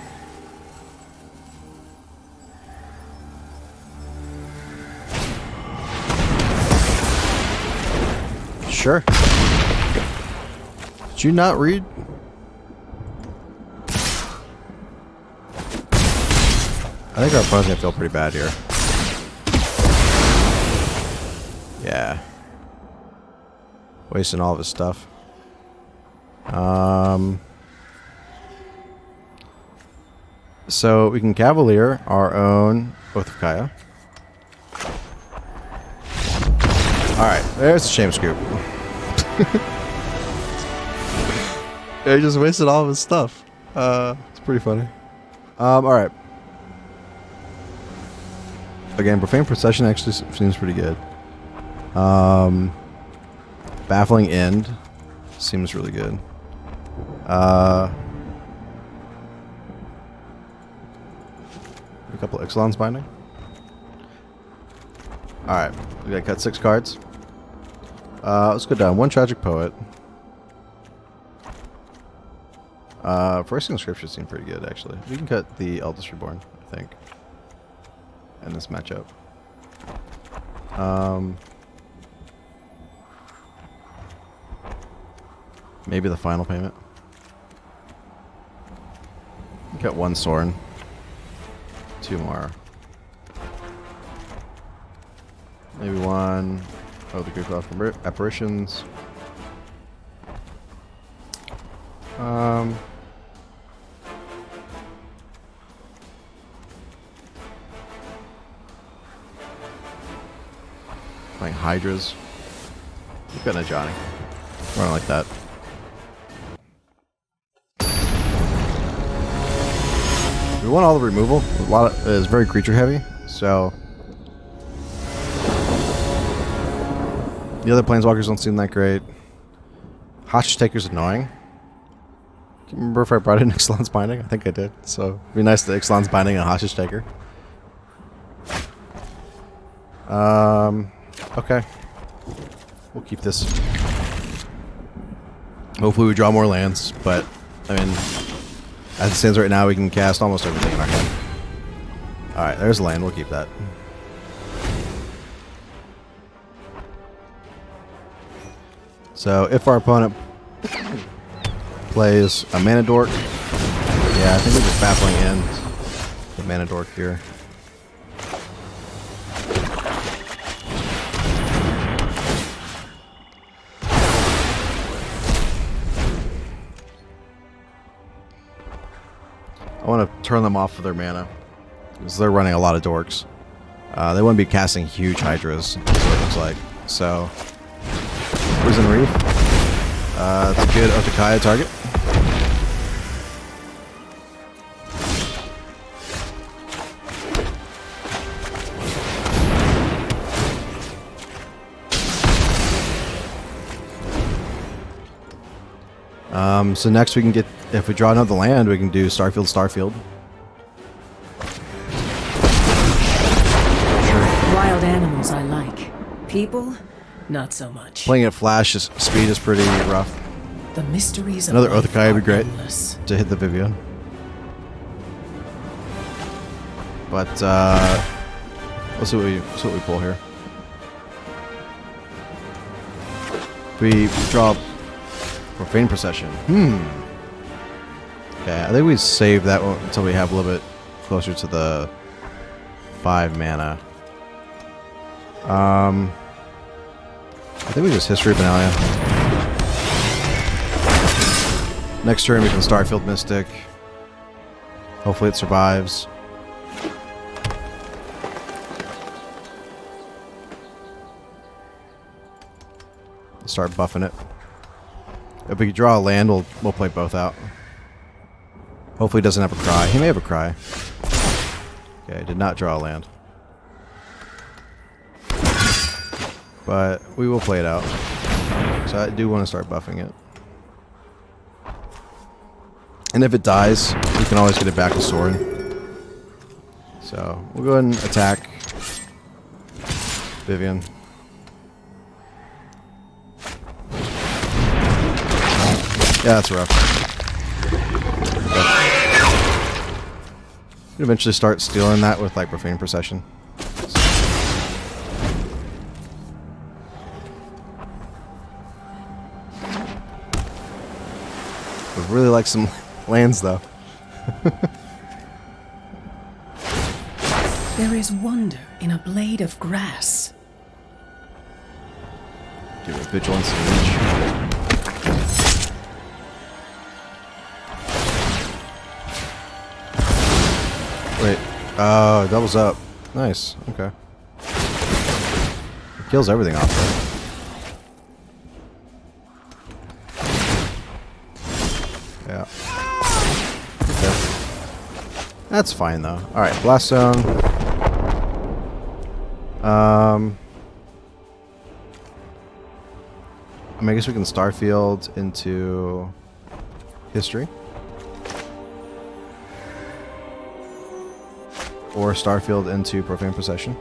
Sure. Did you not read? I think our opponent's gonna feel pretty bad here. Yeah. Wasting all of his stuff. So we can Cavalier our own Oath of Kaya. Alright, there's the shame scoop. Yeah, he just wasted all of his stuff. It's pretty funny. Alright. Again, Profane Procession actually seems pretty good. Baffling End seems really good. A couple Ixalan's Binding. Alright, we gotta cut 6 cards. Let's go down. 1 Tragic Poet. Voicing Inscription seemed pretty good, actually. We can cut the Eldest Reborn, I think. In this matchup. Maybe the final payment. Got 1 Sorin. 2 more. Maybe 1. Oh, the Greek Cloud Apparitions. Playing Hydras. We've got a Johnny. Running like that. We want all the removal. A lot of, it's very creature heavy, so the other planeswalkers don't seem that great. Hostage Taker's annoying. Can't remember if I brought in Ixalan's Binding. I think I did. So it'd be nice to Ixalan's Binding and Hostage Taker. Okay. We'll keep this. Hopefully we draw more lands, but I mean, as it stands right now, we can cast almost everything in our hand. Alright, there's a land. We'll keep that. So, if our opponent plays a Mana Dork, yeah, I think we're just baffling in the Mana Dork here. I want to turn them off of their mana, because they're running a lot of dorks. They wouldn't be casting huge Hydras, that's what it looks like. So, Prison Reef. It's a good Otakaya target. So next we can get, if we draw another land, we can do Starfield. Wild animals I like. People, not so much. Playing at Flash speed is pretty rough. The mysteries of Another life Otakaya would be are great endless. to hit the Vivian. But let's see what we pull here. We draw Profane Procession. Okay, I think we save that one until we have a little bit closer to the 5 mana. I think we just history Benalia. Next turn we can Starfield Mystic. Hopefully it survives. Start buffing it. If we draw a land, we'll play both out. Hopefully he doesn't have a cry. He may have a cry. Okay, did not draw a land. But we will play it out. So I do want to start buffing it. And if it dies, we can always get it back with sword. So we'll go ahead and attack Vivian. Yeah, that's rough. We'll eventually start stealing that with like Profane Procession. Would really like some lands though. There is wonder in a blade of grass. Give it vigilance and reach. Wait. Oh, doubles up. Nice. Okay. It kills everything off there. Yeah. Okay. That's fine though. Alright, Blast Zone. I mean, I guess we can Starfield into history. Or Starfield into Profane Procession.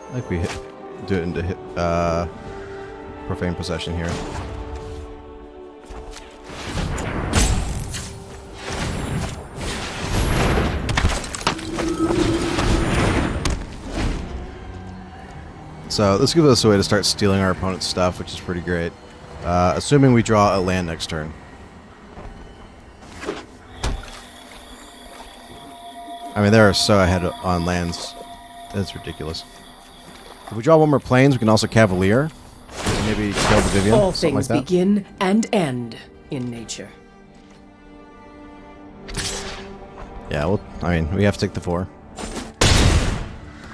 I think we do it into Profane Procession here. So this gives us a way to start stealing our opponent's stuff, which is pretty great. Assuming we draw a land next turn. I mean, they are so ahead on lands. It's ridiculous. If we draw one more planes, we can also Cavalier. Maybe kill the Vivian. All something things like that. begin and end in nature. Yeah, well, I mean, we have to take the 4.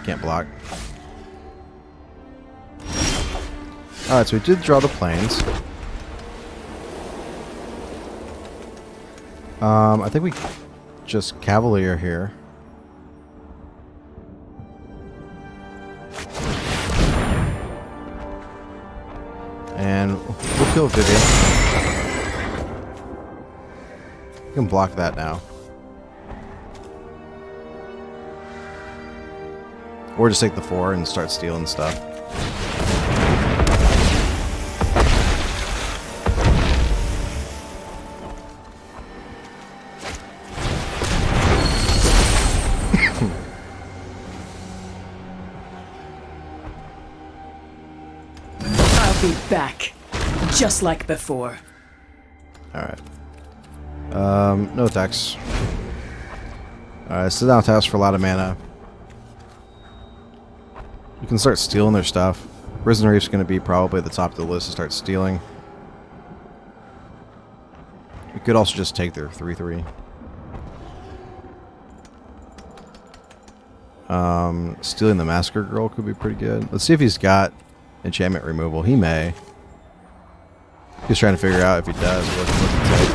Can't block. Alright, so we did draw the planes. I think we just Cavalier here. And we'll kill Vivian. We can block that now. Or just take the 4 and start stealing stuff. Be back, just like before. Alright. No attacks. Alright, sit down task for a lot of mana. You can start stealing their stuff. Risen Reef's going to be probably at the top of the list to start stealing. We could also just take their 3/3. Stealing the Massacre Girl could be pretty good. Let's see if he's got enchantment removal. He may. He's trying to figure out if he does. What to take.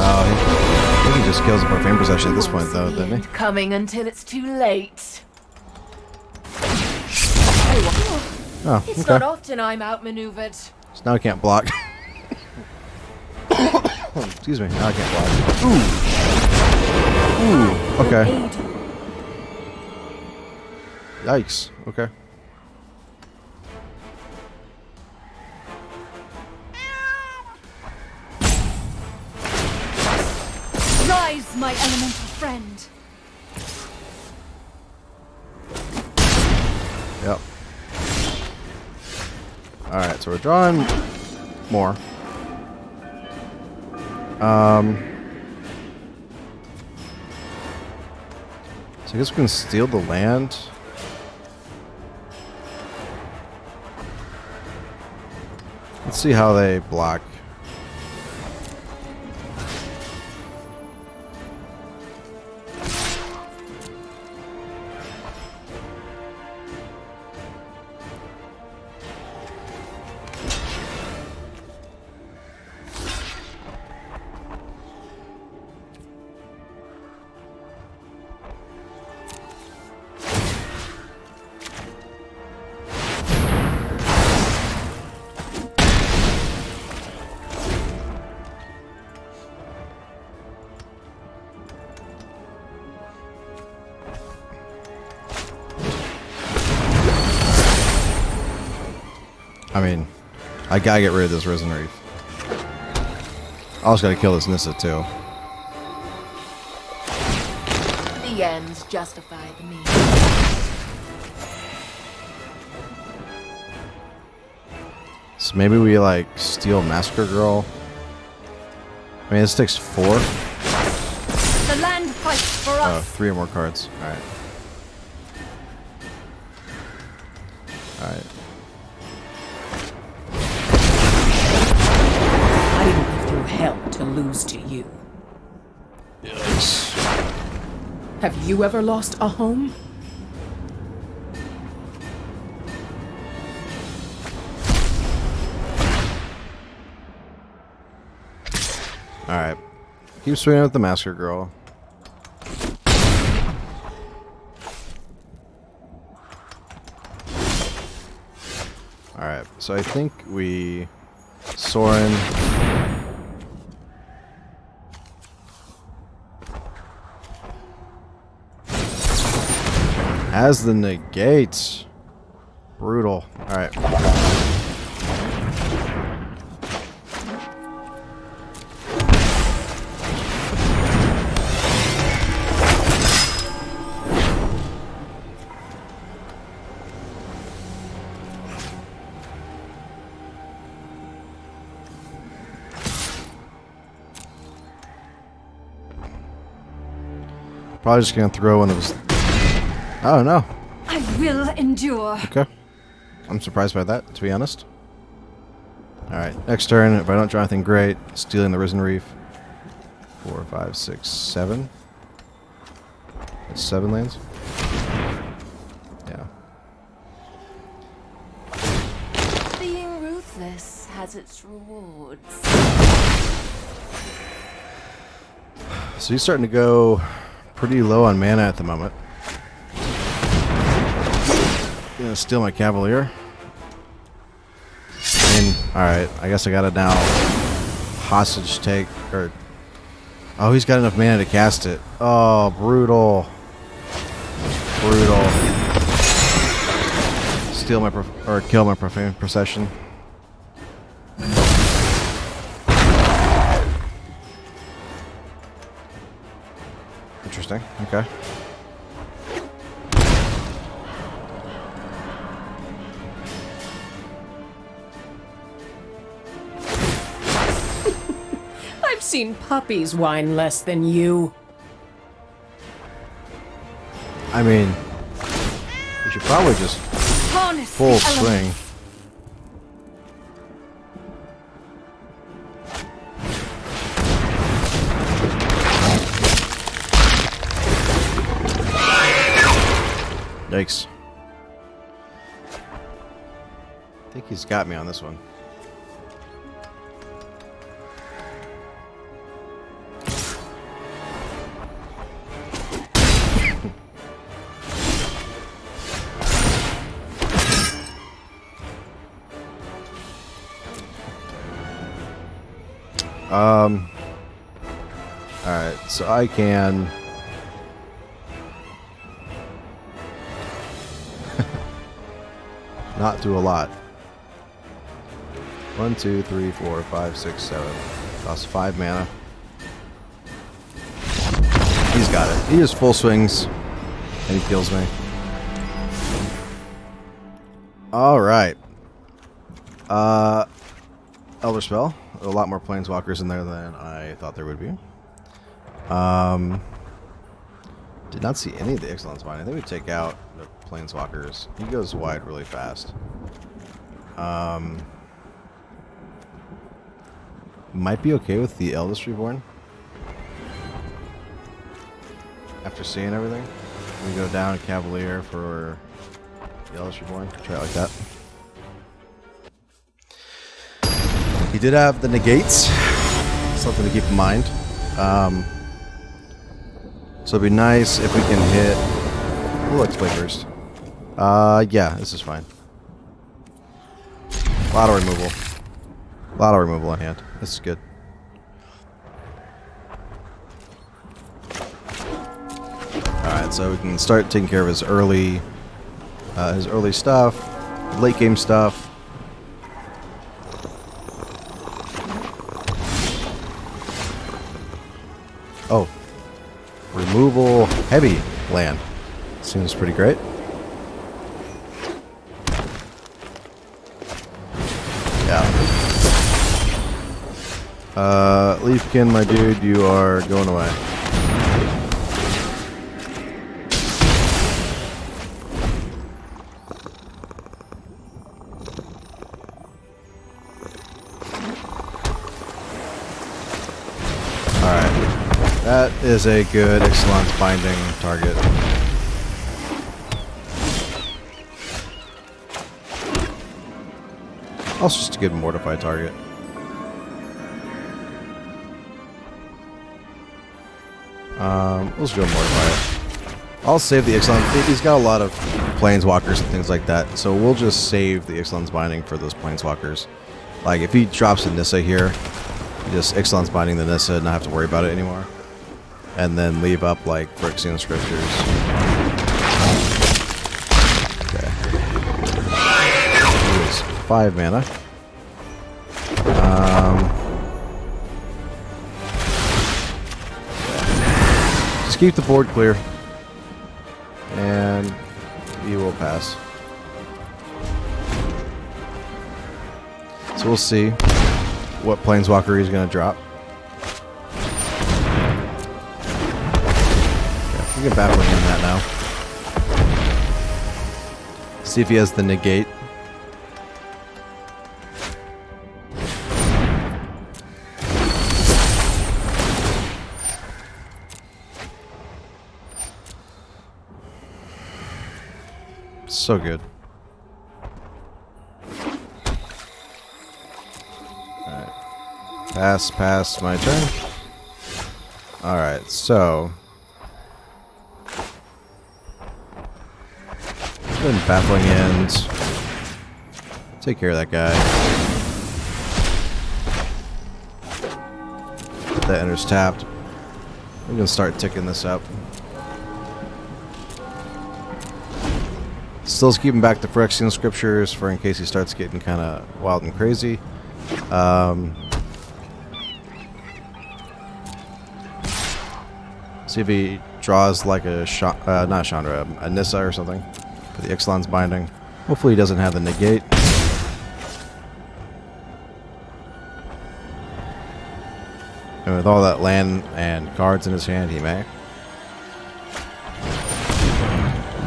I think he just kills the Profane Procession at this point, though, doesn't he? Coming until it's too late. Oh, It's okay. not often I'm outmaneuvered. So now I can't block. Excuse me. Now I can't block. Ooh. Ooh. Okay. Yikes. Okay. Rise, my elemental friend. Yep. Alright, so we're drawing more. So I guess we can steal the land. Let's see how they block. I mean, I gotta get rid of this Risen Reef. I also gotta kill this Nissa too. The ends justify the means. So maybe we like steal Massacre Girl. I mean, this takes 4. The land fights for Oh, us. 3 or more cards. Alright. Alright. I didn't go through hell to lose to you. Yikes. Have you ever lost a home? Alright. Keep swinging with the Massacre Girl. Alright, so I think we... Soren... Has the negate. Brutal. Alright. Probably just gonna throw one of those. I don't know. I will endure. Okay. I'm surprised by that, to be honest. Alright, next turn, if I don't draw anything great, stealing the Risen Reef. 4, 5, 6, 7. That's 7 lands. Yeah. Being ruthless has its rewards. So he's starting to go pretty low on mana at the moment. Gonna steal my Cavalier. Alright, I guess I gotta now hostage take, or... Oh, he's got enough mana to cast it. Oh, brutal. Brutal. Steal my, or kill my Profane Procession. Interesting, okay. I've seen puppies whine less than you. I mean, we should probably just Harness full the swing. elements. Yikes. I think he's got me on this one. Alright, so I can... not do a lot. 1, 2, 3, 4, 5, 6, 7. Costs 5 mana. He's got it. He just full swings and he kills me. Alright. Elder Spell. A lot more planeswalkers in there than I thought there would be. Did not see any of the Ixalan's Binding. I think we take out the Planeswalkers. He goes wide really fast. Might be okay with the Eldest Reborn. After seeing everything. We go down Cavalier for the Eldest Reborn. Try it like that. He did have the negates. Something to keep in mind. So it'd be nice if we can hit... We'll explain first. Yeah, this is fine. A lot of removal. A lot of removal on hand. This is good. Alright, so we can start taking care of his early stuff, late game stuff. Oh. Removal heavy land. Seems pretty great. Yeah. Leafkin, my dude, you are going away. That is a good Ixalan's Binding target. Also just a good Mortify target. Let's go Mortify. I'll save the Ixalan. He's got a lot of Planeswalkers and things like that, so we'll just save the Ixalan's Binding for those Planeswalkers. Like, if he drops a Nissa here, you just Ixalan's Binding the Nissa and not have to worry about it anymore. And then leave up like Phyrexian Scriptures. Okay. Here's 5 mana. Just keep the board clear. And you will pass. So we'll see what Planeswalker he's going to drop. We can baffling him that now. See if he has the negate. So good. Alright. Pass, my turn. Alright, so... Go ahead and Baffling End. Take care of that guy. That enters tapped. We're gonna start ticking this up. Still keeping back the Phyrexian Scriptures for in case he starts getting kind of wild and crazy. See if he draws like a not Chandra, a Nissa or something for the Ixalan's Binding. Hopefully he doesn't have the negate. And with all that land and cards in his hand, he may.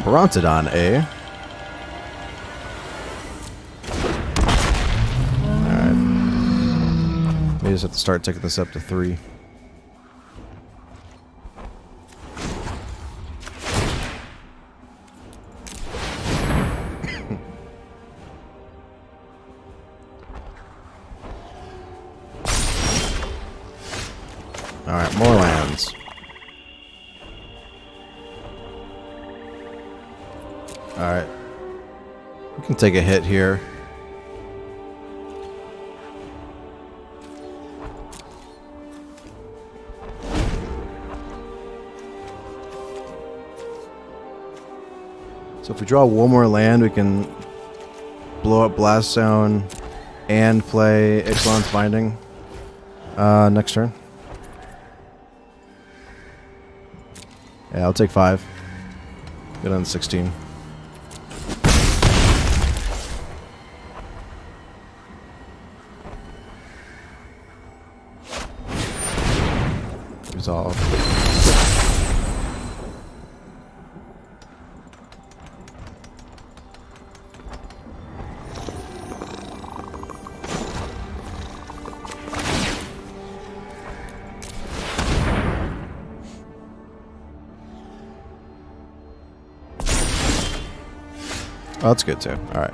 Brontodon, eh? Alright. We just have to start taking this up to 3. Alright, more lands. Alright. We can take a hit here. So if we draw one more land, we can blow up Blast Zone and play Ixalan's Binding next turn. Yeah, I'll take 5. Get on 16. Resolve. Oh, that's good too. Alright.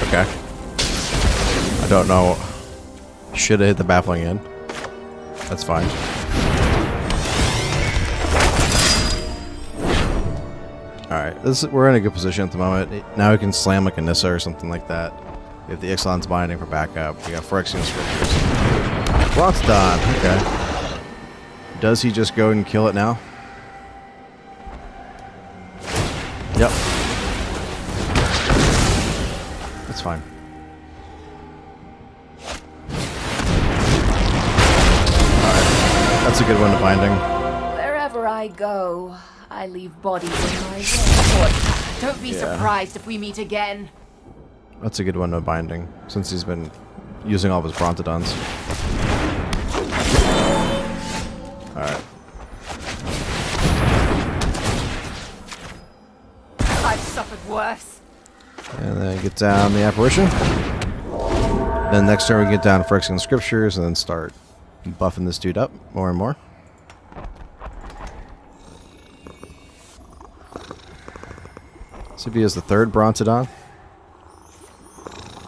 Okay. I don't know. Should have hit the baffling end. That's fine. Alright, we're in a good position at the moment. Now we can slam like a Nissa or something like that. We have the Ixalan's Binding for backup. We got Phyrexian Scriptures. Bronzedon, okay. Does he just go and kill it now? Yep. That's fine. Alright, that's a good one to Binding. Wherever I go, I leave bodies in my way. Don't be surprised if we meet again. That's a good one to Binding, since he's been using all of his Bronzedons. Alright. I've suffered worse. And then get down the Apparition. Then next turn we get down to Phyrexian Scriptures and then start buffing this dude up more and more. See if he has the third Bronzedon.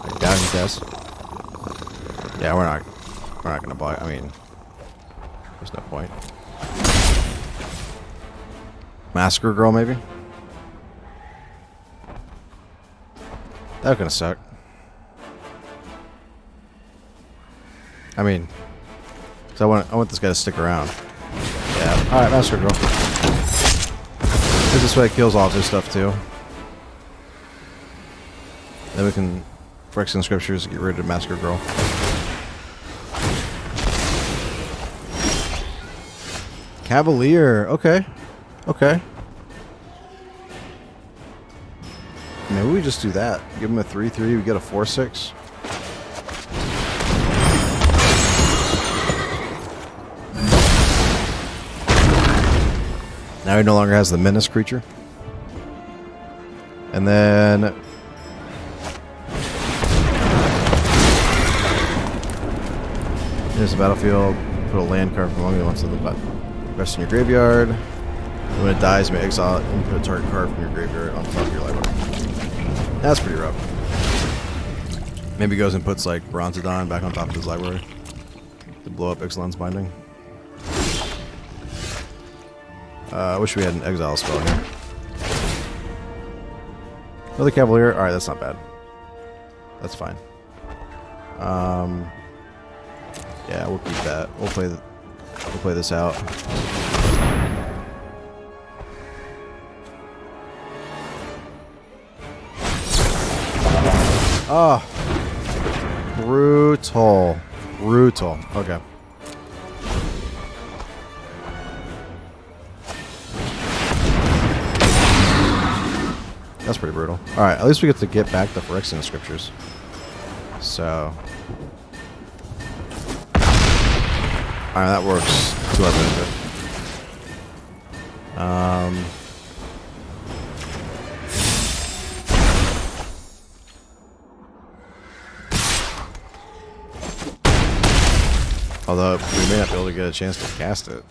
I doubt he does. Yeah, we're not gonna buy. I mean, there's no point. Massacre Girl, maybe. That's gonna suck. I mean, so I want this guy to stick around. Yeah. All right, Massacre Girl. Because this way it kills all of his stuff too. Then we can Phyrexian Scriptures to get rid of Massacre Girl. Cavalier. Okay. Okay. Maybe we just do that. Give him a 3/3. We get a 4/6. Now he no longer has the menace creature. And then here's the battlefield. Put a land card from among the ones to the rest in your graveyard. And when it dies, you may exile it and put a target card from your graveyard on top of your library. That's pretty rough. Maybe goes and puts like Bronzedon back on top of his library to blow up Ixalan's Binding. I wish we had an exile spell here. Another Cavalier. All right, that's not bad. That's fine. Yeah, we'll keep that. We'll play this out. Oh, brutal, brutal. Okay. That's pretty brutal. All right, at least we get to get back the Phyrexian Scriptures. So, all right, that works to our benefit. Although we may not be able to get a chance to cast it.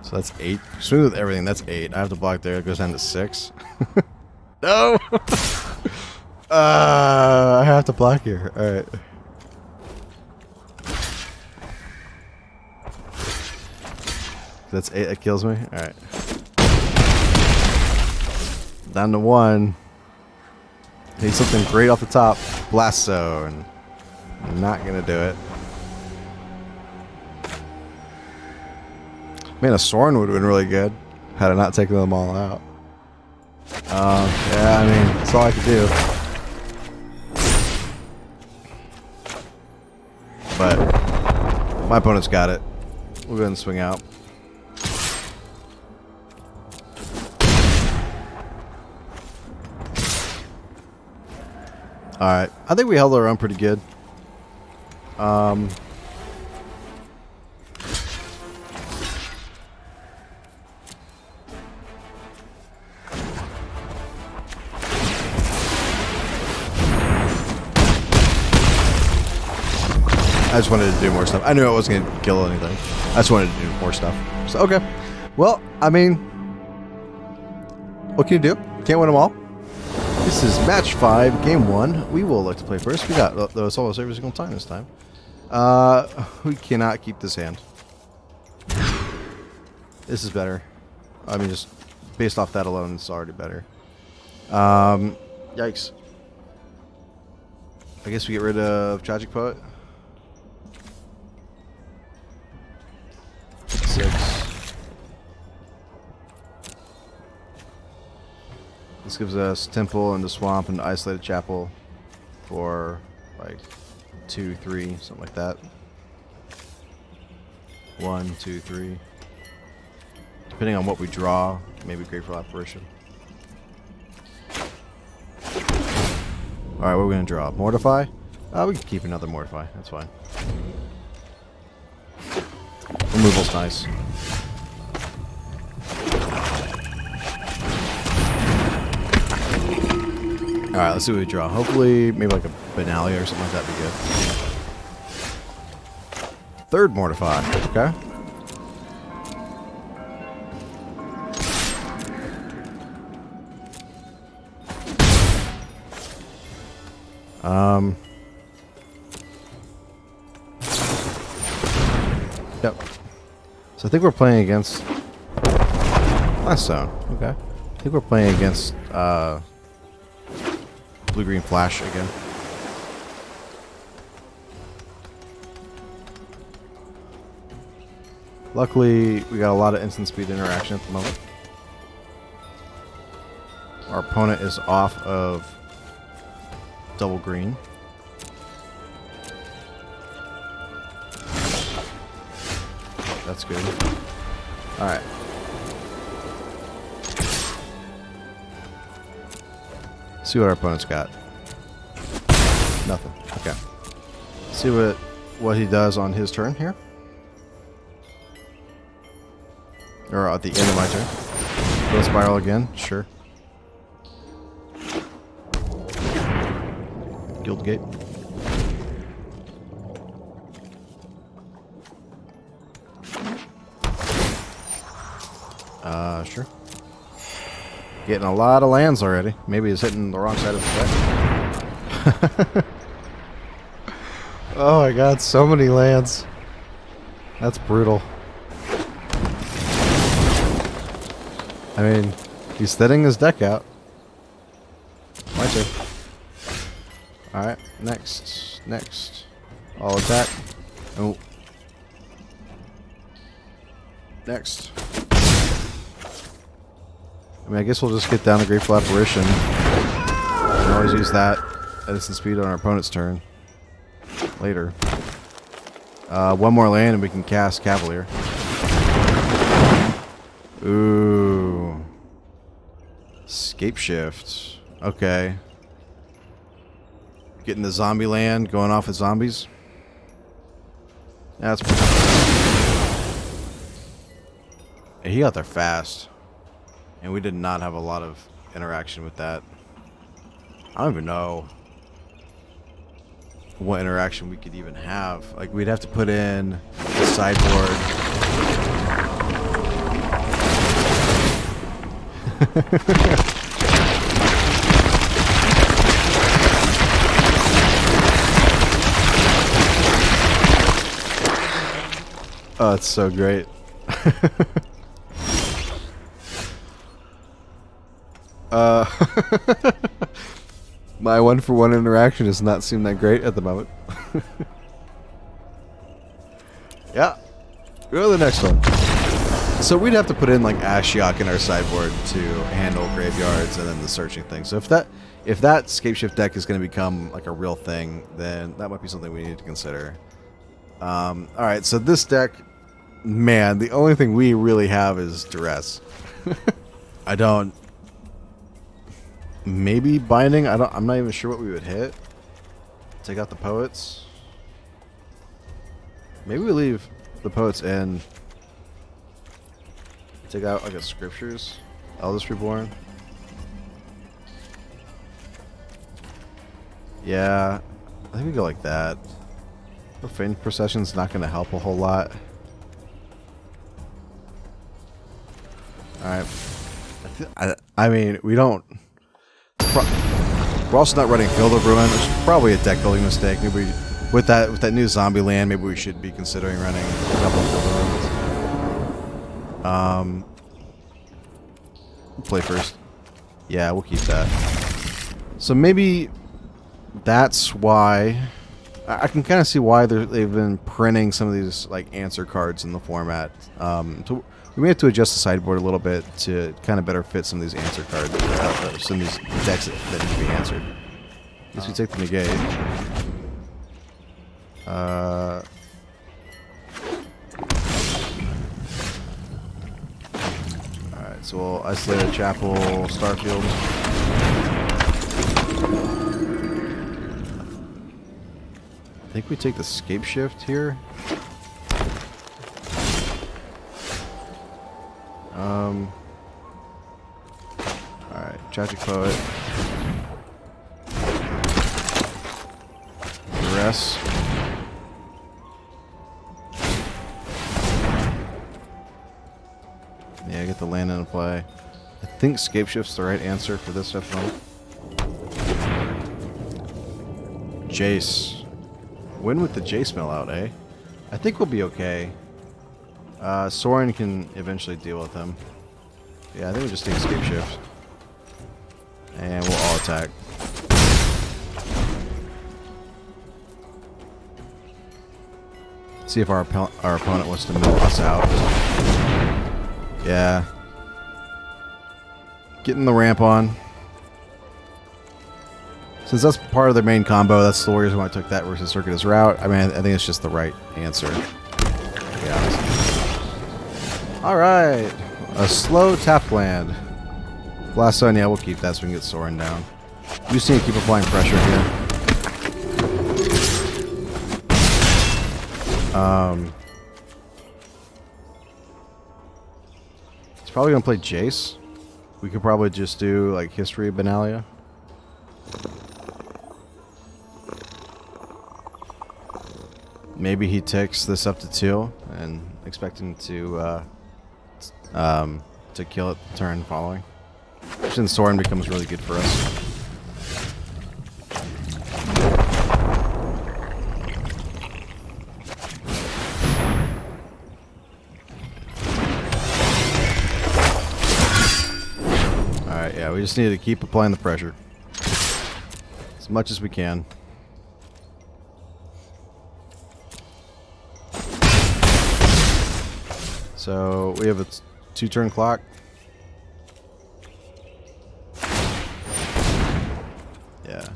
So that's 8. Smooth with everything, that's 8. I have to block there, it goes down to 6. No! I have to block here. Alright. That's 8, that kills me? Alright. Down to 1. Need something great off the top. Blast Zone. Not gonna do it. Man, a Sorin would have been really good had I not taken them all out. Yeah, I mean, that's all I could do. But my opponent's got it. We'll go ahead and swing out. Alright, I think we held our own pretty good. I just wanted to do more stuff. I knew I wasn't going to kill anything. I just wanted to do more stuff. So, okay. Well, I mean, what can you do? Can't win them all. This is match 5, game 1. We will look to play first. We got those almost every single time this time. We cannot keep this hand. This is better. I mean, just based off that alone, it's already better. Yikes. I guess we get rid of Tragic Poet. 6. This gives us Temple and the Swamp and the Isolated Chapel for like 2, 3, something like that. 1, 2, 3. Depending on what we draw, maybe Grateful Apparition. Alright, what are we going to draw? Mortify? We can keep another Mortify. That's fine. Removal's nice. Alright, let's see what we draw. Hopefully, maybe like a Benalia or something like that would be good. Third Mortify. Okay. Yep. So I think we're playing against last zone. Okay. I think we're playing against blue-green flash again. Luckily, we got a lot of instant speed interaction at the moment. Our opponent is off of double green. That's good. Alright. See what our opponent's got. Nothing. Okay. See what he does on his turn here. Or at the end of my turn. Go spiral again. Sure. Guild Gate. Sure. Getting a lot of lands already. Maybe he's hitting the wrong side of the deck. Oh my god, so many lands. That's brutal. I mean, he's thinning his deck out. My turn. Alright, next. All attack. Oh. Next. I mean, I guess we'll just get down to Grateful Apparition. We can always use that at instant speed on our opponent's turn. Later. One more land and we can cast Cavalier. Ooh. Scape Shift. Okay. Getting the zombie land, going off with zombies. That's pretty cool. He got there fast. And we did not have a lot of interaction with that. I don't even know what interaction we could even have. Like, we'd have to put in the sideboard. Oh, it's so great. My 1-for-1 interaction does not seem that great at the moment. Yeah. Go to the next one. So we'd have to put in like Ashiok in our sideboard to handle graveyards and then the searching thing. So if that Scape Shift deck is going to become like a real thing, then that might be something we need to consider. Alright, so this deck, man, the only thing we really have is Duress. I don't... Maybe Binding? I'm not even sure what we would hit. Take out the Poets. Maybe we leave the Poets in. Take out like a Scriptures. Eldest Reborn. Yeah. I think we go like that. Profane Procession's not going to help a whole lot. Alright. I mean, we don't... We're also not running Field of Ruin, which is probably a deck building mistake. Maybe with that new zombie land, maybe we should be considering running a couple of Field of Ruins. We'll play first. Yeah, we'll keep that. So maybe that's why... I can kind of see why they've been printing some of these like answer cards in the format. So we may have to adjust the sideboard a little bit to kind of better fit some of these answer cards, some of these decks that need to be answered. I guess we take the negate. Alright, so we'll isolate a Chapel, Starfield. I think we take the Scape Shift here. Alright, Tragic Poet. Duress. Yeah, get the land into play. I think Scape Shift's the right answer for this definitely. Jace. Win with the Jace mill out, eh? I think we'll be okay. Soren can eventually deal with him. Yeah, I think we just take Escape Shift. And we'll all attack. See if our opponent wants to mill us out. Yeah. Getting the ramp on. Since that's part of their main combo, that's the reason why I took that versus Circuitous Route. I mean, I think it's just the right answer. Yeah. Alright. A slow tap land. Blast Zone, yeah, we'll keep that so we can get Soren down. We just need to keep applying pressure here. He's probably going to play Jace. We could probably just do, like, History of Benalia. Maybe he takes this up to 2 and expecting to kill it the turn following. Which then Soren becomes really good for us. Alright, yeah, we just need to keep applying the pressure. As much as we can. So we have a 2-turn clock. Yeah.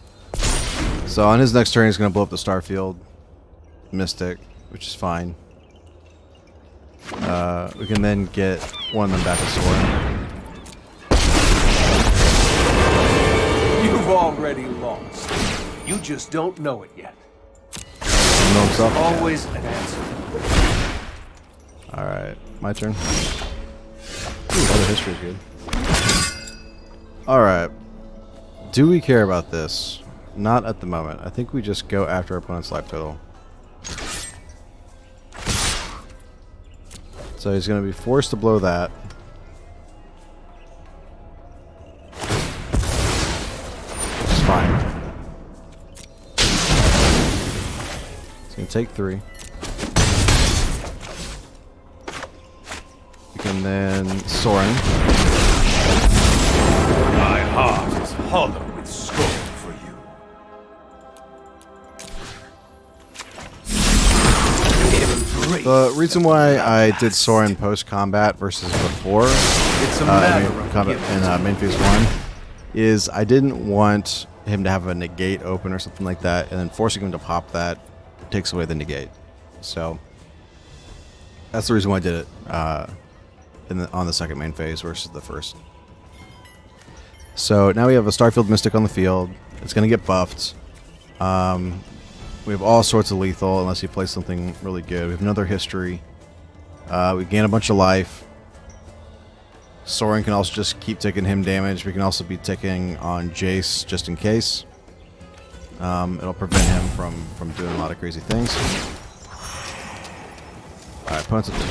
So on his next turn, he's going to blow up the Starfield Mystic, which is fine. We can then get one of them back to Soren. You've already lost. You just don't know it yet. Know himself? Always an answer. Alright, my turn. Ooh, other history is good. Alright. Do we care about this? Not at the moment. I think we just go after our opponent's life total. So he's going to be forced to blow that. Which is fine. He's going to take 3. And then Soren. My heart is hollow with scorn for you. The reason why I did Soren post-combat versus before, It's a matter of combat in main phase 1, is I didn't want him to have a negate open or something like that, and then forcing him to pop that takes away the negate. So that's the reason why I did it. On the second main phase versus the first. So now we have a Starfield Mystic on the field. It's going to get buffed. We have all sorts of lethal unless you play something really good. We have another history. We gain a bunch of life. Soren can also just keep taking him damage. We can also be taking on Jace just in case. It'll prevent him from doing a lot of crazy things. Alright, opponent's up to 8.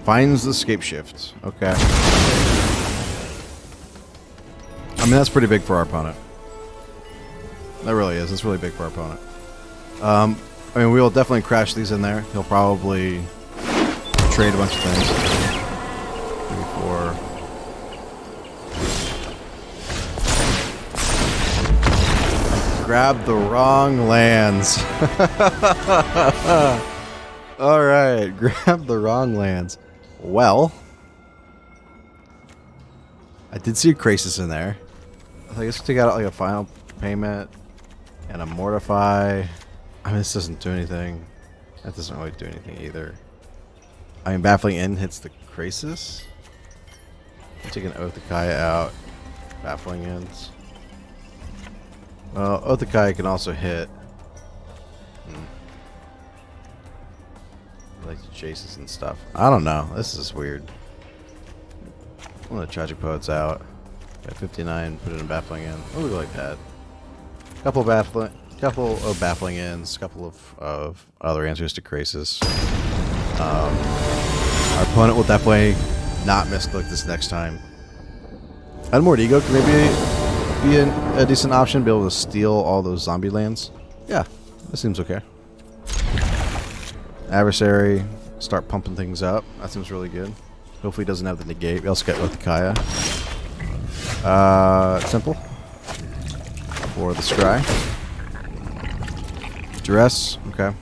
Finds the escape shift. Okay. I mean, that's pretty big for our opponent. That really is. It's really big for our opponent. I mean, we'll definitely crash these in there. He'll probably trade a bunch of things. 3, 4. Grab the wrong lands. Alright, grab the wrong lands. Well, I did see a Crisis in there. I guess we take out like a final payment and a mortify. I mean, this doesn't do anything. That doesn't really do anything either. I mean, baffling in hits the Crisis. I'm taking Oath of Kaya out. Baffling ends. Well, Oath of Kaya can also hit. Like the chases and stuff. I don't know. This is weird. One of the Tragic Poets out. Got 59. Put it in baffling in. Oh, we like that. Couple of baffling ends. Couple of other answers to Crisis. Our opponent will definitely not misclick this next time. Unmoored Ego can maybe be a decent option. Be able to steal all those zombie lands. Yeah, that seems okay. Adversary, start pumping things up. That seems really good. Hopefully he doesn't have the negate. We also got Oath of Kaya. Simple. For the scry. Duress, okay.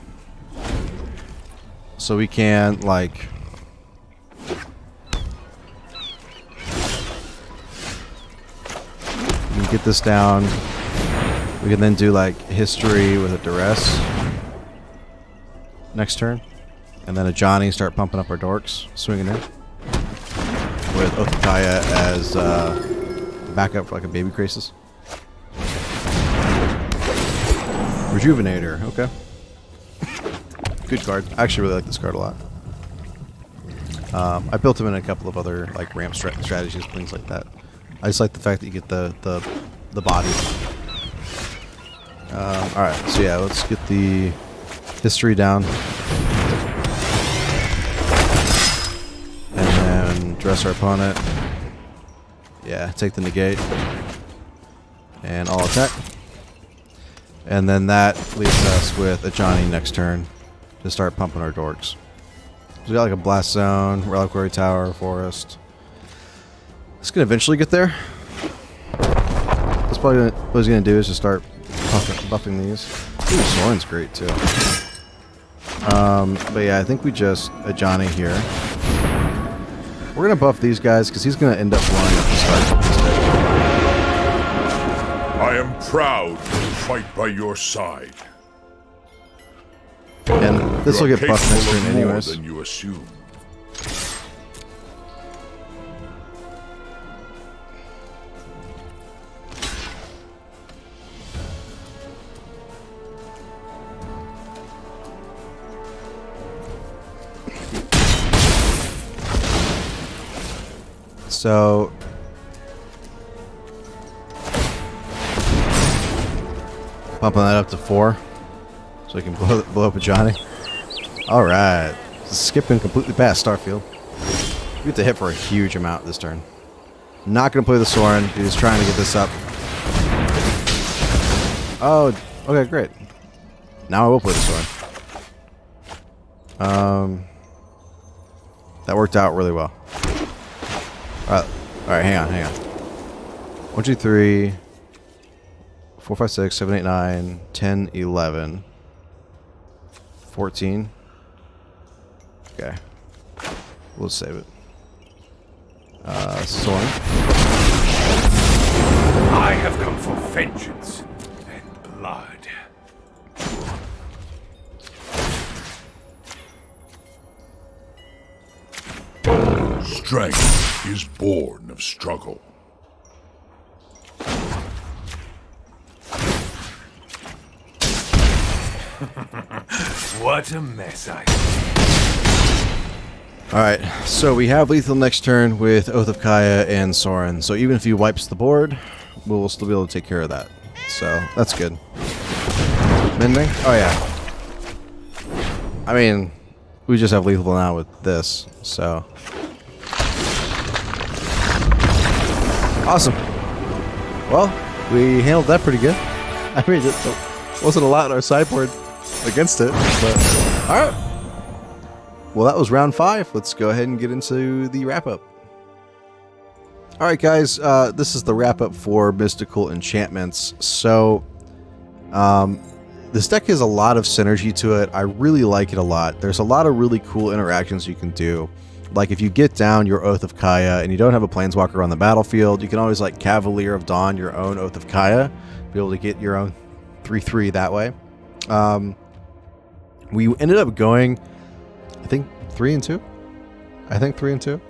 So we can, like... we can get this down. We can then do, like, history with a Duress. Next turn. And then a Johnny, start pumping up our dorks. Swinging in. With Oath of Kaya as backup for like a baby Crisis. Rejuvenator, okay. Good card. I actually really like this card a lot. I built him in a couple of other like ramp strategies, things like that. I just like the fact that you get the body. Alright, so yeah, let's get the history down. And then dress our opponent. Yeah, take the negate. And all attack. And then that leaves us with a Johnny next turn to start pumping our dorks. So we got like a Blast Zone, Reliquary Tower, Forest. It's gonna eventually get there. That's probably what he's gonna do is just start buffing these. Ooh, Soren's great too. But yeah, I think we just a Johnny here. We're gonna buff these guys because he's gonna end up blowing up the start instead. I am proud to fight by your side. And this will get buffed next turn more anyways. than you assume. So pumping that up to 4 so we can blow up a Johnny. Alright. Skipping completely past Starfield. We get to hit for a huge amount this turn. Not going to play the Soren. He's trying to get this up. Oh, okay, great. Now I will play the Soren. That worked out really well. Alright, hang on. 1, 2, 3, 4, 5, 6, 7, 8, 9, 10, 11, 14. Okay. We'll save it. Soren. I have come for vengeance and blood. Strength is born of struggle. What a mess I Alright, so we have lethal next turn with Oath of Kaya and Soren. So even if he wipes the board, we'll still be able to take care of that. So that's good. Mending? Oh yeah. I mean, we just have lethal now with this, so. Awesome. Well, we handled that pretty good. I mean, it wasn't a lot in our sideboard against it, but alright. Well, that was round 5. Let's go ahead and get into the wrap-up. Alright guys, this is the wrap-up for Mystical Enchantments. So, this deck has a lot of synergy to it. I really like it a lot. There's a lot of really cool interactions you can do. Like if you get down your Oath of Kaya and you don't have a Planeswalker on the battlefield, you can always like Cavalier of Dawn your own Oath of Kaya. Be able to get your own 3/3 that way. We ended up going, I think 3-2? I think 3-2?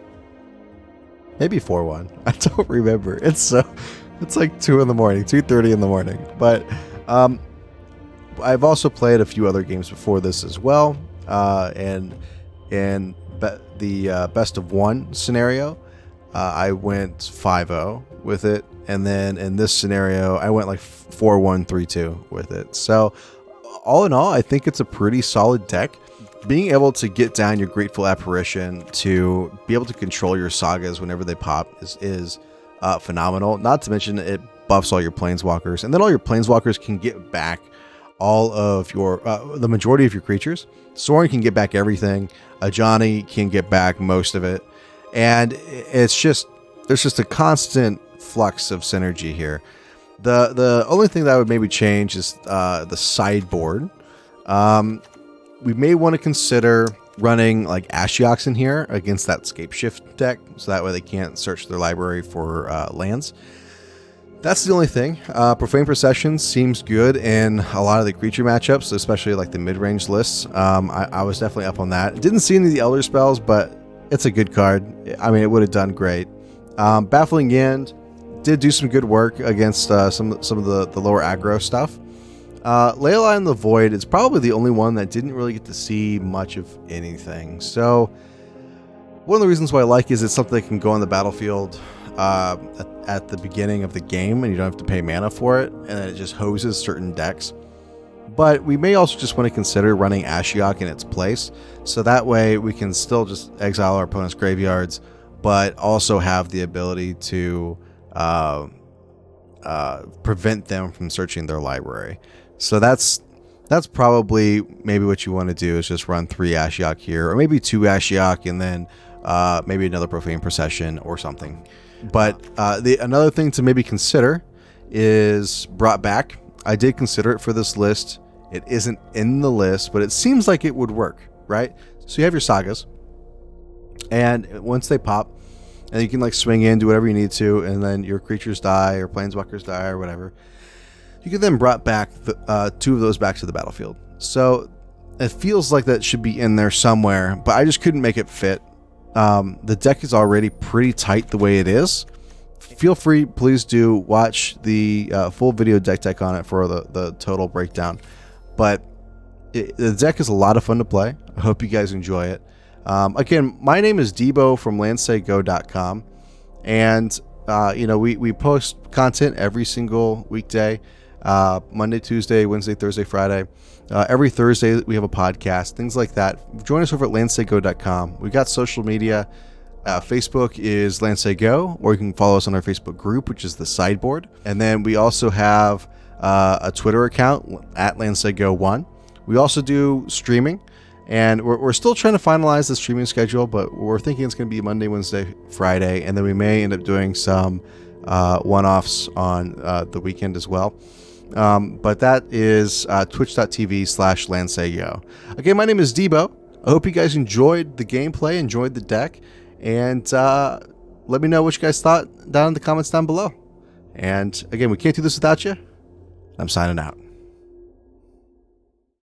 Maybe 4-1. I don't remember. It's like 2 in the morning, 2:30 in the morning. But I've also played a few other games before this as well, and the best of 1 scenario, I went 5-0 with it, and then in this scenario, I went like 4-1, 3-2 with it. So all in all, I think it's a pretty solid deck. Being able to get down your Grateful Apparition, to be able to control your Sagas whenever they pop is phenomenal. Not to mention it buffs all your Planeswalkers, and then all your Planeswalkers can get back all of your the majority of your creatures. Sorin can get back everything. Ajani can get back most of it, and it's just there's just a constant flux of synergy here. The only thing that I would maybe change is the sideboard. We may want to consider running like Ashiok in here against that Scapeshift deck, so that way they can't search their library for lands. That's the only thing. Profane Procession seems good in a lot of the creature matchups, especially like the mid-range lists. I was definitely up on that. Didn't see any of the Elder spells, but it's a good card. I mean, it would have done great. Baffling End did do some good work against some of the lower aggro stuff. Leyline in the Void is probably the only one that didn't really get to see much of anything. So one of the reasons why I like is it's something that can go on the battlefield at the beginning of the game, and you don't have to pay mana for it, and then it just hoses certain decks. But we may also just want to consider running Ashiok in its place, so that way we can still just exile our opponent's graveyards, but also have the ability to prevent them from searching their library. So that's probably maybe what you want to do, is just run 3 Ashiok here, or maybe 2 Ashiok, and then maybe another Profane Procession or something. But another thing to maybe consider is Brought Back. I did consider it for this list. It isn't in the list, but it seems like it would work, right? So you have your Sagas, and once they pop, and you can like swing in, do whatever you need to, and then your creatures die, or Planeswalkers die, or whatever. You can then brought back 2 of those back to the battlefield. So it feels like that should be in there somewhere, but I just couldn't make it fit. The deck is already pretty tight the way it is. Feel free, please do watch the full video deck on it for the total breakdown. But the deck is a lot of fun to play. I hope you guys enjoy it. Again, my name is Debo from landsaygo.com, and we post content every single weekday. Monday, Tuesday, Wednesday, Thursday, Friday. Every Thursday we have a podcast, things like that. Join us over at landsaygo.com. We've got social media. Facebook is landsaygo, or you can follow us on our Facebook group, which is the Sideboard. And then we also have a Twitter account at landsaygo1. We also do streaming, and we're still trying to finalize the streaming schedule, but we're thinking it's going to be Monday, Wednesday, Friday, and then we may end up doing some one-offs on the weekend as well. But that is twitch.tv/landsaygo. Again, my name is Debo. I hope you guys enjoyed the gameplay, enjoyed the deck, and let me know what you guys thought down in the comments down below. And again, we can't do this without you. I'm signing out.